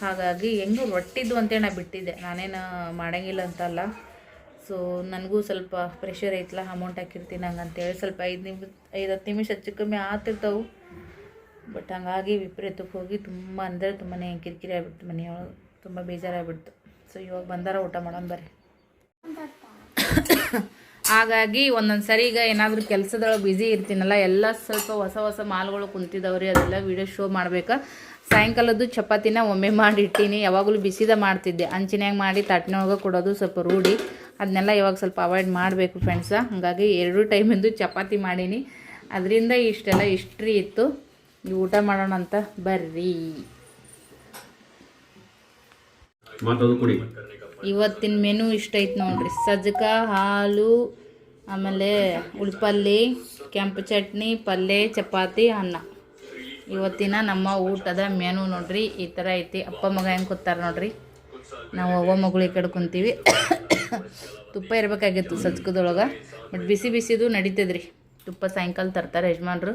ಹಾಗಾಗಿ ಹೆಂಗೂ ರೊಟ್ಟಿದ್ದು ಅಂತೇಳಿ ನಾ ಬಿಟ್ಟಿದ್ದೆ, ನಾನೇನು ಮಾಡೋಂಗಿಲ್ಲ ಅಂತಲ್ಲ. ಸೊ ನನಗೂ ಸ್ವಲ್ಪ ಪ್ರೆಷರ್ ಐತಲ್ಲ, ಅಮೌಂಟ್ ಹಾಕಿರ್ತೀನಿ ಹಂಗಂತೇಳಿ ಸ್ವಲ್ಪ 5-10 ನಿಮಿಷ ಹೆಚ್ಚು ಕಮ್ಮಿ ಆಗ್ತಿರ್ತಾವೆ. ಬಟ್ ಹಂಗಾಗಿ ವಿಪರೀತಕ್ಕೆ ಹೋಗಿ ತುಂಬ ಅಂದರೆ ತುಂಬಾ ಕಿರಿಕಿರಿ ಆಗಿಬಿಡ್ತು, ಮನೆಯೊಳಗೆ ತುಂಬ ಬೇಜಾರಾಗ್ಬಿಡ್ತು. ಸೊ ಇವಾಗ ಬಂದಾರ ಊಟ ಮಾಡೋಣ ಬರ್ರಿ. ಹಾಗಾಗಿ ಒಂದೊಂದು ಸರಿ ಈಗ ಏನಾದರೂ ಕೆಲಸದೊಳಗೆ ಬ್ಯುಸಿ ಇರ್ತೀನಲ್ಲ, ಎಲ್ಲ ಸ್ವಲ್ಪ ಹೊಸ ಮಾಲ್ಗಳು ಕುಂತಿದ್ದವ್ರಿ, ಅದೆಲ್ಲ ವೀಡಿಯೋ ಶೋ ಮಾಡ್ಬೇಕು. ಸಾಯಂಕಾಲದ್ದು ಚಪಾತಿನ ಒಮ್ಮೆ ಮಾಡಿಟ್ಟಿನಿ, ಯಾವಾಗಲೂ ಬಿಸಿದ ಮಾಡ್ತಿದ್ದೆ, ಅಂಚಿನ್ಯಾಗ ಮಾಡಿ ತಟ್ಟೆನೊಳಗೆ ಕೊಡೋದು ಸ್ವಲ್ಪ ರೂಢಿ. ಅದನ್ನೆಲ್ಲ ಇವಾಗ ಸ್ವಲ್ಪ ಅವಾಯ್ಡ್ ಮಾಡಬೇಕು ಫ್ರೆಂಡ್ಸ. ಹಾಗಾಗಿ 2 ಟೈಮಿಂದು ಚಪಾತಿ ಮಾಡೀನಿ, ಅದರಿಂದ ಇಷ್ಟೆಲ್ಲ ಹಿಸ್ಟ್ರಿ ಇತ್ತು. ಊಟ ಮಾಡೋಣ ಅಂತ ಬರ್ರಿ. ಇವತ್ತಿನ ಮೆನು ಇಷ್ಟ ಐತೆ ನೋಡ್ರಿ. ಸಜ್ಜಕ, ಹಾಲು, ಆಮೇಲೆ ಉಳ್ಪಲ್ಲಿ, ಕೆಂಪು ಚಟ್ನಿ, ಪಲ್ಯ, ಚಪಾತಿ, ಅನ್ನ. ಇವತ್ತಿನ ನಮ್ಮ ಊಟದ ಮೆನು ನೋಡ್ರಿ ಈ ಥರ ಐತಿ. ಅಪ್ಪ ಮಗ ಹೆಂಗೆ ಕೂತಾರೆ ನೋಡ್ರಿ, ನಾವು ಅವ್ವ ಮಗಳು ಈ ಕಡೆ ಕುಂತೀವಿ. ತುಪ್ಪ ಇರಬೇಕಾಗಿತ್ತು ಸಜ್ಕದೊಳಗೆ, ಬಟ್ ಬಿಸಿದು ನಡೀತದ್ರಿ. ತುಪ್ಪ ಸಾಯಂಕಾಲ ತರ್ತಾರೆ ಯಜಮಾನ್ರು.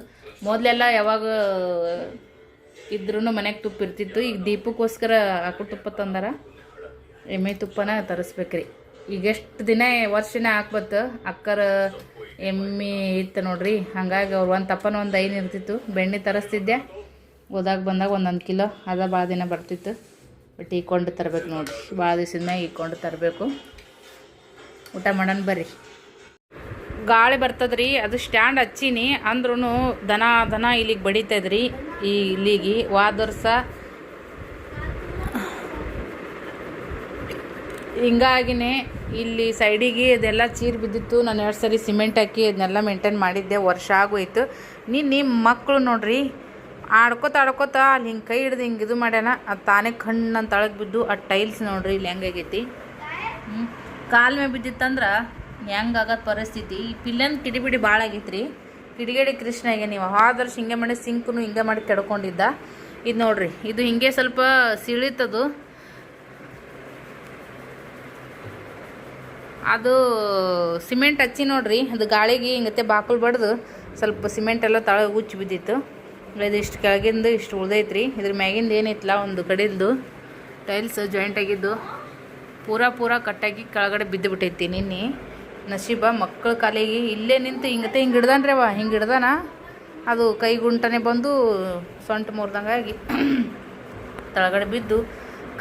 ಮೊದಲೆಲ್ಲ ಯಾವಾಗ ಇದ್ರೂ ಮನೆಗೆ ತುಪ್ಪ ಇರ್ತಿತ್ತು. ಈಗ ದೀಪಕ್ಕೋಸ್ಕರ ಆಕಳು ತುಪ್ಪ ತಂದಾರ, ಎಮ್ಮೆ ತುಪ್ಪನ ತರಿಸ್ಬೇಕ್ರಿ. ಈಗ ಎಷ್ಟು ದಿನ ವರ್ಷನೇ ಹಾಕ್ಬತ್ತು. ಅಕ್ಕರ ಎಮ್ಮೆ ಇತ್ತು ನೋಡ್ರಿ, ಹಾಗಾಗಿ ಅವ್ರು ಒಂದು ತಪ್ಪನ ಒಂದು 5 ಇರ್ತಿತ್ತು. ಬೆಣ್ಣೆ ತರಿಸ್ತಿದ್ದೆ, ಹೋದಾಗ ಬಂದಾಗ 1 ಕಿಲೋ, ಅದ ಭಾಳ ದಿನ ಬರ್ತಿತ್ತು. ಬಟ್ ಇಕ್ಕೊಂಡು ತರಬೇಕು ನೋಡ್ರಿ, ಭಾಳ ದಿವಸದ ಮ್ಯಾಗ ಇಕ್ಕೊಂಡು ತರಬೇಕು. ಊಟ ಮಾಡೋಣ ಬರ್ರಿ. ಗಾಳಿ ಬರ್ತದ್ರಿ, ಅದು ಸ್ಟ್ಯಾಂಡ್ ಹಚ್ಚೀನಿ ಅಂದ್ರೂ ದನ ಇಲ್ಲಿಗೆ ಬಡಿತದ್ರಿ. ಇಲ್ಲಿಗೆ ವಾದರ್ಸ ಹಿಂಗಾಗಿನೇ ಇಲ್ಲಿ ಸೈಡಿಗೆ ಇದೆಲ್ಲ ಚೀರು ಬಿದ್ದಿತ್ತು. ನಾನು 2 ಸರಿ ಸಿಮೆಂಟ್ ಹಾಕಿ ಅದನ್ನೆಲ್ಲ ಮೇಂಟೈನ್ ಮಾಡಿದ್ದೆ, ವರ್ಷ ಆಗೋಯ್ತು. ನಿಮ್ಮ ಮಕ್ಕಳು ನೋಡ್ರಿ ಆಡ್ಕೋತ ಅಲ್ಲಿ ಹಿಂಗೆ ಕೈ ಹಿಡ್ದು ಹಿಂಗೆ ಇದು ಮಾಡ್ಯಾನ, ಅದು ತಾನೇ ಕಣ್ಣಂತ ತಳಗೆ ಬಿದ್ದು ಆ ಟೈಲ್ಸ್ ನೋಡ್ರಿ ಇಲ್ಲಿ ಹೆಂಗಾಗೈತಿ. ಕಾಲ ಮೇಲೆ ಬಿದ್ದಿತ್ತಂದ್ರೆ ಹೆಂಗಾಗದ ಪರಿಸ್ಥಿತಿ. ಈ ಪಿಲ್ಲನ್ ಕಿಡಿಬಿಡಿ ಭಾಳ ಆಗೈತ್ರಿ. ಕಿಡಿಗೇಡಿ ಕೃಷ್ಣಗೆ ನೀವು ಆದರ್ಶ ಹಿಂಗೆ ಮಾಡಿ ಸಿಂಕ್ನು ಹಿಂಗೆ ಮಾಡಿ ಕೆಡ್ಕೊಂಡಿದ್ದ. ಇದು ನೋಡ್ರಿ, ಇದು ಹಿಂಗೆ ಸ್ವಲ್ಪ ಸಿಳಿತದು. ಅದು ಸಿಮೆಂಟ್ ಹಚ್ಚಿ ನೋಡ್ರಿ, ಅದು ಗಾಳಿಗೆ ಹಿಂಗತ್ತೆ ಬಾಕಲು ಬಡ್ದು ಸ್ವಲ್ಪ ಸಿಮೆಂಟ್ ಎಲ್ಲ ತಳಗೆ ಉಚ್ಚಿ ಬಿದ್ದಿತ್ತು. ಇದು ಇಷ್ಟು ಕೆಳಗಿಂದು ಇಷ್ಟು ಉಳ್ದೈತ್ರಿ. ಇದ್ರ ಮ್ಯಾಗಿಂದ ಏನೈತಲ್ಲ ಒಂದು ಕಡೆಯಿಂದ ಟೈಲ್ಸ್ ಜಾಯಿಂಟ್ ಆಗಿದ್ದು ಪೂರಾ ಕಟ್ಟಾಗಿ ಕೆಳಗಡೆ ಬಿದ್ದು ಬಿಟ್ಟೈತಿ. ನಿನ್ನೆ ನಸೀಬ ಮಕ್ಕಳ ಕಾಲಿಗೆ ಇಲ್ಲೇ ನಿಂತು ಹಿಂಗತ್ತೆ ಹಿಂಗೆ ಹಿಡ್ದಾನ್ರಿ ಅವ, ಹಿಂಗೆ ಹಿಡ್ದಾನ. ಅದು ಕೈ ಗುಂಟನೆ ಬಂದು ಸೊಂಟ ಮುರಿದಂಗಾಗಿ ತಳಗಡೆ ಬಿದ್ದು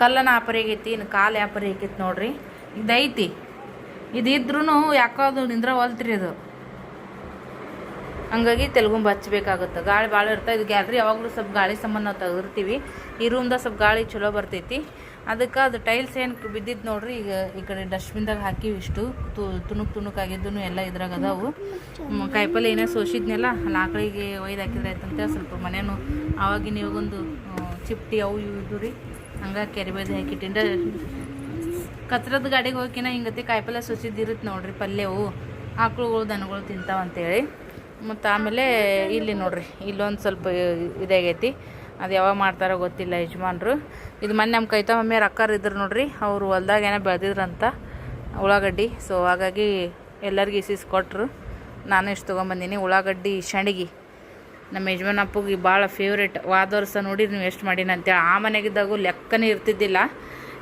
ಕಲ್ಲನ ಆಪರಿಗೈತಿ. ಇನ್ನು ಕಾಲು ಆಪರಿ ಐಕೈತಿ ನೋಡ್ರಿ. ಇದೈತಿ, ಇದಿದ್ರೂ ಯಾಕೋ ಅದು ನಿಂದ್ರವಲ್ತ್ರಿ ಅದು. ಹಂಗಾಗಿ ತೆಲುಗುಂಬ ಹಚ್ಚಬೇಕಾಗುತ್ತೆ. ಗಾಳಿ ಭಾಳ ಇರ್ತದೆ. ಇದು ಗ್ಯಾಲ್ರಿ ಯಾವಾಗಲೂ ಸ್ವಲ್ಪ ಗಾಳಿ ಸಂಬಂಧ ನಾವು ತೆಗೆದಿರ್ತೀವಿ. ಈ ರೂಮ್ದಾಗ ಸ್ವಲ್ಪ ಗಾಳಿ ಚಲೋ ಬರ್ತೈತಿ. ಅದಕ್ಕೆ ಅದು ಟೈಲ್ಸ್ ಏನು ಬಿದ್ದಿದ್ದು ನೋಡ್ರಿ. ಈಗ ಈ ಕಡೆ ಡಸ್ಟ್ಬಿನ್ದಾಗ ಹಾಕಿವಿ. ಇಷ್ಟು ತುಣುಕಾಗಿದ್ದು ಎಲ್ಲ ಇದ್ರಾಗ ಅದಾವು. ಕಾಯಿಪಲ್ಲೆ ಏನೇ ಸೋಸಿದ್ನೆಲ್ಲ ಅಲ್ಲಿ ಆಕಳಿಗೆ ಒಯ್ದು ಹಾಕಿದ್ರೆ ಆಯ್ತಂತ ಸ್ವಲ್ಪ ಮನೇನು ಆವಾಗಿನ ಇವಾಗೊಂದು ಚಿಪ್ಟಿ ಅವು ಇವು ಇದ್ದು ರೀ. ಹಂಗಾಗಿ ಕೆರೆ ಬೈದು ಹಾಕಿಟ್ಟಿಂದ ಕಚ್ರದ ಗಾಡಿಗೆ ಹೋಗಿನ ಹಿಂಗತಿ ಕಾಯಿಪಲ್ಲೆ ಸೋಸಿದ್ದಿರುತ್ತೆ ನೋಡ್ರಿ. ಪಲ್ಯವು ಆಕಳುಗಳು ದನಗಳು ತಿಂತಾವಂತೇಳಿ. ಮತ್ತು ಆಮೇಲೆ ಇಲ್ಲಿ ನೋಡ್ರಿ, ಇಲ್ಲೊಂದು ಸ್ವಲ್ಪ ಇದಾಗೈತಿ. ಅದು ಯಾವಾಗ ಮಾಡ್ತಾರೋ ಗೊತ್ತಿಲ್ಲ ಯಜಮಾನ್ರು. ಇದು ಮೊನ್ನೆ ನಮ್ಮ ಕೈತ ಮಮ್ಮಿಯವ್ರು ಅಕ್ಕಾರು ಇದ್ರು ನೋಡ್ರಿ, ಅವರು ಹೊಲ್ದಾಗ ಏನೋ ಬೆಳೆದಿದ್ರಂತ. ಉಳ್ಳಾಗಡ್ಡಿ. ಸೊ ಹಾಗಾಗಿ ಎಲ್ಲರಿಗೂ ಕೊಟ್ಟರು. ನಾನು ಇಷ್ಟು ತೊಗೊಂಬಂದೀನಿ. ಉಳ್ಳಾಗಡ್ಡಿ ಸಂಡಿಗೆ ನಮ್ಮ ಯಜಮಾನ್ ಅಪ್ಪಗೆ ಭಾಳ ಫೇವ್ರೇಟ್. ವಾದ ವರ್ಷ ನೋಡಿರಿ ನೀವು ಎಷ್ಟು ಮಾಡೀನಿ ಅಂತೇಳಿ. ಆ ಮನೆಗಿದ್ದಾಗೂ ಲೆಕ್ಕನೇ ಇರ್ತಿದ್ದಿಲ್ಲ.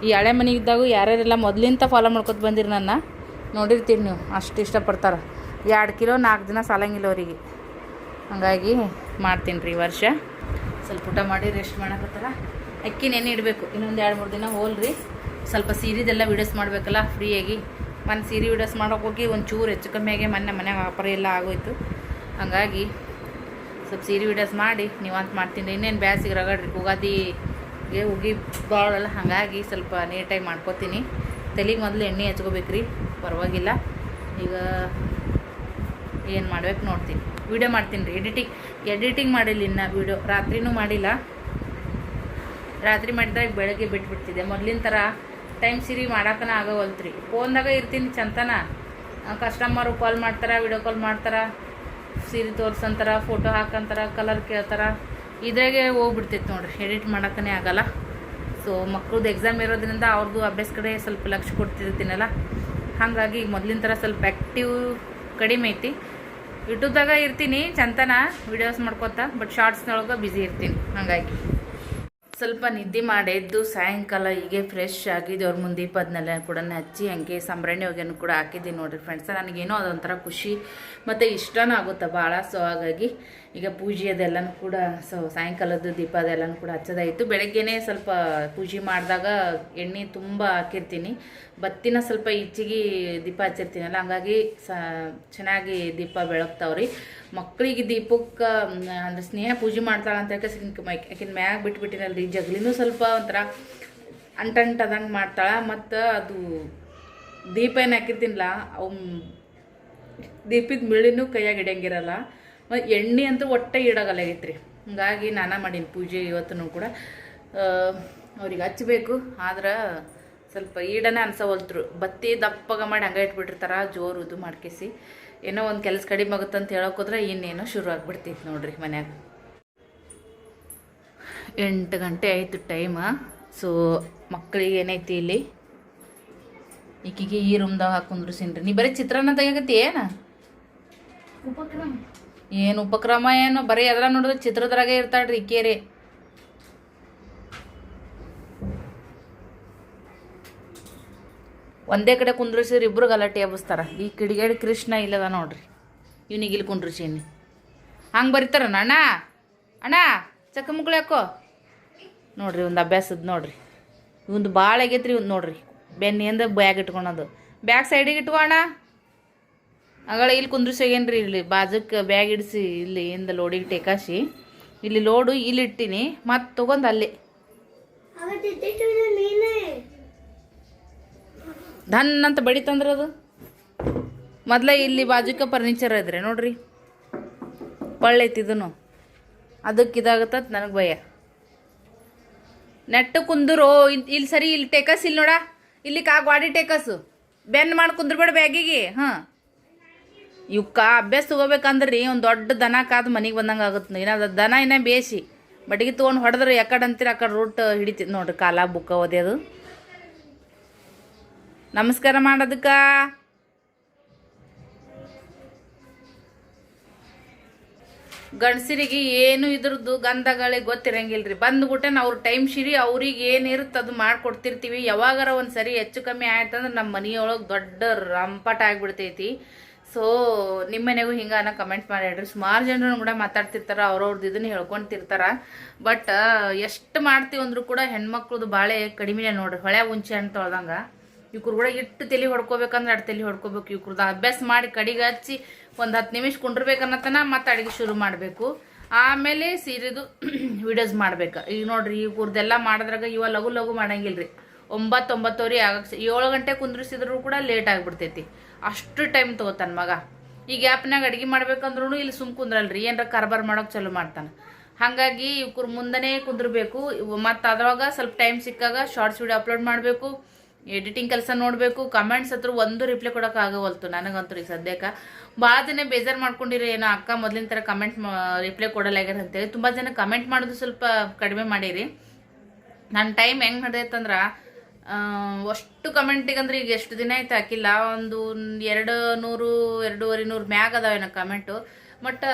ಈ ಹಳೆ ಮನೆಗಿದ್ದಾಗೂ ಯಾರ್ಯಾರೆಲ್ಲ ಮೊದಲಿಂದ ಫಾಲೋ ಮಾಡ್ಕೊತ ಬಂದಿರಿ ನನ್ನ ನೋಡಿರ್ತೀರಿ ನೀವು. ಅಷ್ಟು ಇಷ್ಟಪಡ್ತಾರೆ. 2 ಕಿಲೋ 4 ದಿನ ಸಾಲಂಗಿಲ್ಲ ಅವರಿಗೆ. ಹಾಗಾಗಿ ಮಾಡ್ತೀನಿ ರೀ ಈ ವರ್ಷ. ಸ್ವಲ್ಪ ಊಟ ಮಾಡಿ ರೆಸ್ಟ್ ಮಾಡಕತ್ತಾರ. ಅಕ್ಕಿ ನೆನೆ ಇಡಬೇಕು. ಇನ್ನೊಂದು 2-3 ದಿನ ಹೋಲ್ರಿ. ಸ್ವಲ್ಪ ಸೀರೆದೆಲ್ಲ ವೀಡಿಯೋಸ್ ಮಾಡಬೇಕಲ್ಲ ಫ್ರೀಯಾಗಿ. ಮೊನ್ನೆ ಸೀರೆ ವೀಡಿಯೋಸ್ ಮಾಡೋಕೆ ಹೋಗಿ ಒಂಚೂರು ಹೆಚ್ಚು ಕಮ್ಮಿಯಾಗಿ ಮೊನ್ನೆ ಮನೆಯಾಗ ವ್ಯಾಪಾರ ಎಲ್ಲ ಆಗೋಯ್ತು. ಹಾಗಾಗಿ ಸ್ವಲ್ಪ ಸೀರೆ ವೀಡಿಯೋಸ್ ಮಾಡಿ ನೀವಂತ ಮಾಡ್ತೀನಿ. ಇನ್ನೇನು ಬ್ಯಾಸಿಗೆ ರಗಡ್ರಿ, ಉಗಾದಿಗೆ ಹೋಗಿ ಭಾಳಲ್ಲ. ಹಾಗಾಗಿ ಸ್ವಲ್ಪ ನೀಟಾಗಿ ಮಾಡ್ಕೋತೀನಿ. ತಲೆಗೆ ಮೊದಲು ಎಣ್ಣೆ ಹಚ್ಕೋಬೇಕ್ರಿ, ಪರವಾಗಿಲ್ಲ. ಈಗ ಏನು ಮಾಡ್ಬೇಕು ನೋಡ್ತೀನಿ. ವೀಡಿಯೋ ಮಾಡ್ತೀನಿ ರೀ. ಎಡಿಟಿಂಗ್ ಮಾಡಿಲ್ಲ ಇನ್ನು ವೀಡಿಯೋ. ರಾತ್ರಿನೂ ಮಾಡಿಲ್ಲ. ರಾತ್ರಿ ಮಾಡಿದಾಗ ಬೆಳಗ್ಗೆ ಬಿಟ್ಬಿಡ್ತಿದ್ದೆ. ಮೊದಲಿನ ಥರ ಟೈಮ್ ಸೀರೆ ಮಾಡೋಕ್ಕನ ಆಗೋವಲ್ತ್ರಿ. ಫೋನ್ದಾಗ ಇರ್ತೀನಿ ಚಂತನ. ಕಸ್ಟಮರು ಕಾಲ್ ಮಾಡ್ತಾರೆ, ವಿಡಿಯೋ ಕಾಲ್ ಮಾಡ್ತಾರೆ, ಸೀರೆ ತೋರ್ಸಂತಾರ, ಫೋಟೋ ಹಾಕಂತಾರ, ಕಲರ್ ಕೇಳ್ತಾರೆ. ಇದ್ರಾಗೆ ಹೋಗ್ಬಿಡ್ತೈತೆ ನೋಡ್ರಿ. ಎಡಿಟ್ ಮಾಡೋಕ್ಕನೇ ಆಗಲ್ಲ. ಸೊ ಮಕ್ಳದ್ದು ಎಕ್ಸಾಮ್ ಇರೋದ್ರಿಂದ ಅವ್ರದ್ದು ಅಭ್ಯಾಸ ಕಡೆ ಸ್ವಲ್ಪ ಲಕ್ಷ್ಯ ಕೊಡ್ತಿರ್ತೀನಲ್ಲ. ಹಾಗಾಗಿ ಈಗ ಮೊದಲಿನ ಥರ ಸ್ವಲ್ಪ ಆ್ಯಕ್ಟಿವ್ ಕಡಿಮೆ ಐತಿ. ಯೂಟ್ಯೂಬ್ದಾಗ ಇರ್ತೀನಿ ಚಂತನ ವೀಡಿಯೋಸ್ ಮಾಡ್ಕೋತಾ. ಬಟ್ ಶಾರ್ಟ್ಸ್ನೊಳಗೆ ಬ್ಯುಸಿ ಇರ್ತೀನಿ. ಹಾಗಾಗಿ ಸ್ವಲ್ಪ ನಿದ್ದೆ ಮಾಡಿ ಎದ್ದು ಸಾಯಂಕಾಲ ಹೀಗೆ ಫ್ರೆಶ್ ಆಗಿ ದೇವ್ರ ಮುಂದೆ ದೀಪದನ್ನೆಲ್ಲ ಕೂಡ ಹಚ್ಚಿ ಹಂಗೆ ಸಂಬ್ರಾಣಿ ಹೊಗೆನೂ ಕೂಡ ಹಾಕಿದ್ದೀನಿ ನೋಡಿರಿ ಫ್ರೆಂಡ್ಸ್. ನನಗೇನೋ ಅದೊಂಥರ ಖುಷಿ ಮತ್ತು ಇಷ್ಟನೂ ಆಗುತ್ತೆ ಭಾಳ. ಸೊ ಹಾಗಾಗಿ ಈಗ ಪೂಜೆ ಅದೆಲ್ಲನೂ ಕೂಡ ಸಾಯಂಕಾಲದ ದೀಪ ಅದೆಲ್ಲನೂ ಕೂಡ ಹಚ್ಚೋದಾಯಿತು. ಬೆಳಗ್ಗೆನೇ ಸ್ವಲ್ಪ ಪೂಜೆ ಮಾಡಿದಾಗ ಎಣ್ಣೆ ತುಂಬ ಹಾಕಿರ್ತೀನಿ. ಬತ್ತಿನ ಸ್ವಲ್ಪ ಈಚೆಗೆ ದೀಪ ಹಚ್ಚಿರ್ತೀನಲ್ಲ, ಹಂಗಾಗಿ ಚೆನ್ನಾಗಿ ದೀಪ ಬೆಳಗ್ತಾವ್ರಿ. ಮಕ್ಕಳಿಗೆ ದೀಪಕ್ಕೆ ಅಂದರೆ ಸ್ನೇಹ ಪೂಜೆ ಮಾಡ್ತಾಳೆ ಅಂತ ಹೇಳಿ ಆಕಿನ ಮ್ಯಾಗ ಬಿಟ್ಬಿಟ್ಟಿನಲ್ರಿ. ಜಗ್ಲಿನೂ ಸ್ವಲ್ಪ ಒಂಥರ ಅಂಟಂಟದಂಗೆ ಮಾಡ್ತಾಳೆ. ಮತ್ತು ಅದು ದೀಪ ಏನು ಹಾಕಿರ್ತೀನಲ್ಲ, ಅವು ದೀಪದ ಮಿಳಿನೂ ಕೈಯಾಗ ಇಡಂಗಿರಲ್ಲ. ಮತ್ತು ಎಣ್ಣೆ ಅಂತೂ ಒಟ್ಟೆ ಇಡೋಗಲ್ಲಾಗೈತ್ರಿ. ಹಂಗಾಗಿ ನಾನಾ ಮಾಡೀನಿ ಪೂಜೆ ಇವತ್ತೂ ಕೂಡ. ಅವ್ರಿಗೆ ಹಚ್ಚಬೇಕು, ಆದ್ರೆ ಸ್ವಲ್ಪ ಈಡನೇ ಅನ್ಸವಲ್ತ್ರು. ಬತ್ತಿ ದಪ್ಪಗ ಮಾಡಿ ಹಂಗೆ ಇಟ್ಬಿಟ್ಟಿರ್ತಾರ, ಜೋರು ಇದು ಮಾಡ್ಕೇಸಿ. ಏನೋ ಒಂದು ಕೆಲಸ ಕಡಿಮೆ ಆಗುತ್ತಂತ ಹೇಳೋಕೋದ್ರೆ ಇನ್ನೇನೋ ಶುರು ಆಗ್ಬಿಡ್ತೈತಿ ನೋಡ್ರಿ ಮನ್ಯಾಗ. 8 ಗಂಟೆ ಆಯಿತು ಟೈಮ. ಸೊ ಮಕ್ಕಳಿಗೆ ಏನೈತಿ ಇಲ್ಲಿ ಈಕಿಗೆ ಈ ರೂಮ್ದಾಗ ಹಾಕೊಂಡ್ರಿಸಿನ್ರಿ. ನೀ ಬರೀ ಚಿತ್ರಾನ್ನ ತೆಗಿಯಕತ್ತಿ ಏನು ಉಪಕ್ರಮ ಏನು ಬರೀ ಅದ್ರ ನೋಡಿದ್ರೆ ಚಿತ್ರದ್ರಾಗೆ ಇರ್ತಾಳ್ರಿ ಈಕೇರಿ. ಒಂದೇ ಕಡೆ ಕುಂದ್ರಿಸಿದ್ರೆ ಇಬ್ರು ಗಲಾಟೆ ಎಬ್ಬಿಸ್ತಾರ. ಈ ಕಿಡಿಗೇಡಿ ಕೃಷ್ಣ ಇಲ್ಲದ ನೋಡ್ರಿ, ಇವ್ನಿಗೆ ಇಲ್ಲಿ ಕುಂದ್ರಿಸೀನಿ. ಹಂಗೆ ಬರೀತಾರ ಅಣ್ಣ ಅಣ್ಣ ಚಕ್ಕ ಮುಕ್ಳು ಯಾಕೋ ನೋಡ್ರಿ. ಒಂದು ಅಭ್ಯಾಸದ ನೋಡ್ರಿ. ಇವಂದು ಭಾಳ ಆಗೈತ್ರಿ. ಇವ್ದು ನೋಡ್ರಿ ಬೆನ್ನಿಂದ ಬ್ಯಾಗ್ ಇಟ್ಕೊಳೋದು. ಬ್ಯಾಗ್ ಸೈಡಿಗೆ ಇಟ್ಕೋಣ. ಆಗಳ ಇಲ್ಲಿ ಕುಂದ್ರಿಸೋಗೇನ್ರಿ. ಇಲ್ಲಿ ಬಾಜಕ್ಕೆ ಬ್ಯಾಗ್ ಇಡಿಸಿ ಇಲ್ಲಿ ಇಂದ ಲೋಡಿಗೆ ಟೇಕಾಸಿ ಇಲ್ಲಿ ಲೋಡು ಇಲ್ಲಿ ಇಟ್ಟಿನಿ. ಮತ್ತು ತೊಗೊಂಡು ಅಲ್ಲಿ ಧನ್ ಅಂತ ಬಡಿತಂದ್ರೆ ಅದು ಮೊದಲೇ ಇಲ್ಲಿ ಬಾಜುಕ ಫರ್ನಿಚರ್ ಇದ್ರೆ ನೋಡ್ರಿ ಒಳ್ಳೈತಿದನು. ಅದಕ್ಕೆ ಇದಾಗತ್ತ ನನಗೆ ಭಯ. ನೆಟ್ಟು ಕುಂದ್ರು ಇಲ್ಲಿ ಸರಿ. ಇಲ್ಲಿ ಟೇಕಸ್ ಇಲ್ಲಿ ನೋಡ, ಇಲ್ಲಿ ಗಾಡಿ ಟೇಕಸು ಬೆನ್ ಮಾಡಿ ಕುಂದ್ರಬೇಡ ಬ್ಯಾಗಿಗೆ. ಹಾಂ ಇವಕ್ಕ ಅಭ್ಯಾಸ ತೊಗೋಬೇಕಂದ್ರಿ ಒಂದು ದೊಡ್ಡ ದನ ಕಾದು ಮನೆಗೆ ಬಂದಂಗೆ ಆಗುತ್ತೆ. ಇನ್ನು ದನ ಇನ್ನೂ ಬೇಯಿಸಿ ಬಟ್ಟಿಗೆ ತೊಗೊಂಡು ಹೊಡೆದ್ರೆ ಯಾಕಡೆ ಅಂತೀರ ಆ ಕಡೆ ರೂಟ್ ಹಿಡಿತೈತಿ ನೋಡ್ರಿ. ಕಾಲ ಬುಕ್ಕ ಓದ್ಯೋದು. ನಮಸ್ಕಾರ ಮಾಡೋದಕ್ಕ ಗಂಡಸರಿಗೆ ಏನು ಇದ್ರದ್ದು ಗಂಧಗಳೇ ಗೊತ್ತಿರಂಗಿಲ್ರಿ. ಬಂದ್ಬಿಟ್ಟೆ ಅವ್ರ ಟೈಮ್ ಶಿರಿ ಅವ್ರಿಗೆ ಏನಿರುತ್ತೆ ಅದು ಮಾಡಿಕೊಡ್ತಿರ್ತೀವಿ. ಯಾವಾಗಾರ ಒಂದು ಸರಿ ಹೆಚ್ಚು ಕಮ್ಮಿ ಆಯ್ತಂದ್ರೆ ನಮ್ಮ ಮನೆಯೊಳಗೆ ದೊಡ್ಡ ರಂಪಾಟ ಆಗಿಬಿಡ್ತೈತಿ. ಸೊ ನಿಮ್ಮ ಮನೆಗೂ ಹಿಂಗೆ ಅನ್ನೋ ಕಮೆಂಟ್ ಮಾಡಿ ಹೇಳ್ರಿ. ಸುಮಾರು ಜನರು ಕೂಡ ಮಾತಾಡ್ತಿರ್ತಾರೆ, ಅವ್ರವ್ರದ್ದು ಇದನ್ನು ಹೇಳ್ಕೊತಿರ್ತಾರೆ. ಬಟ್ ಎಷ್ಟು ಮಾಡ್ತೀವಿ ಅಂದ್ರೂ ಕೂಡ ಹೆಣ್ಮಕ್ಳದ್ದು ಭಾಳ ಕಡಿಮೆನೇ ನೋಡ್ರಿ. ಹೊಳೆ ಹುಂಚೆ ಹಣ್ಣು ತೊಳ್ದಂಗೆ ಇವ್ರು ಕೂಡ ಇಟ್ಟು ತಲೆ ಹೊಡ್ಕೋಬೇಕಂದ್ರೆ 2 ತಲೆ ಹೊಡ್ಕೋಬೇಕು. ಇವ್ರದ್ದು ಅಭ್ಯಾಸ ಮಾಡಿ ಕಡಿಗೆ ಹಚ್ಚಿ ಒಂದು 10 ನಿಮಿಷ ಕುಂಡ್ರಬೇಕನ್ನತನ ಮತ್ತೆ ಅಡುಗೆ ಶುರು ಮಾಡಬೇಕು. ಆಮೇಲೆ ಸೀರೆದು ವಿಡಿಯೋಸ್ ಮಾಡ್ಬೇಕು. ಈಗ ನೋಡ್ರಿ ಇವ್ರದ್ದೆಲ್ಲ ಮಾಡಿದ್ರಾಗ ಇವ ಲಘು ಲಘು ಮಾಡಂಗಿಲ್ರಿ. 9-9:30 ಆಗಕ್ಕೆ 7 ಗಂಟೆ ಕುಂದ್ರಿಸಿದ್ರು ಕೂಡ ಲೇಟ್ ಆಗಿಬಿಡ್ತೈತಿ. ಅಷ್ಟು ಟೈಮ್ ತೊಗೋತಾನ ಮಗ. ಈ ಗ್ಯಾಪ್ನಾಗ ಅಡುಗೆ ಮಾಡ್ಬೇಕಂದ್ರೂ ಇಲ್ಲಿ ಸುಮ್ ಕುಂದ್ರಲ್ರಿ, ಏನಾರ ಕಾರ್ಬಾರ್ ಮಾಡೋಕೆ ಚಲೋ ಮಾಡ್ತಾನೆ. ಹಾಗಾಗಿ ಇವ್ರ ಮುಂದನೇ ಕುಂದ್ರಬೇಕು. ಮತ್ತು ಅದ್ರೊಳಗೆ ಸ್ವಲ್ಪ ಟೈಮ್ ಸಿಕ್ಕಾಗ ಶಾರ್ಟ್ಸ್ ವಿಡಿಯೋ ಅಪ್ಲೋಡ್ ಮಾಡಬೇಕು, ಎಡಿಟಿಂಗ್ ಕೆಲಸ ನೋಡಬೇಕು. ಕಮೆಂಟ್ಸ್ ಹತ್ರ ಒಂದು ರಿಪ್ಲೈ ಕೊಡೋಕೆ ಆಗವಲ್ತು ನನಗಂತೂ ಈಗ ಸದ್ಯಕ್ಕೆ. ಭಾಳ ಜನ ಬೇಜಾರು ಮಾಡ್ಕೊಂಡಿರಿ, ಏನೋ ಅಕ್ಕ ಮೊದಲಿನ ಥರ ಕಮೆಂಟ್ ರಿಪ್ಲೈ ಕೊಡಲಾಗ್ಯಾರ ಅಂತೇಳಿ. ತುಂಬ ಜನ ಕಮೆಂಟ್ ಮಾಡೋದು ಸ್ವಲ್ಪ ಕಡಿಮೆ ಮಾಡಿರಿ. ನನ್ನ ಟೈಮ್ ಹೆಂಗೆ ನಡೆದೈತಂದ್ರೆ ಅಷ್ಟು ಕಮೆಂಟಿಗಂದ್ರೆ ಈಗ ಎಷ್ಟು ದಿನ ಆಯ್ತು ಹಾಕಿಲ್ಲ, ಒಂದು 200-250 ಮ್ಯಾಗ ಅದಾವೇನೋ ಕಮೆಂಟು. ಬಟ್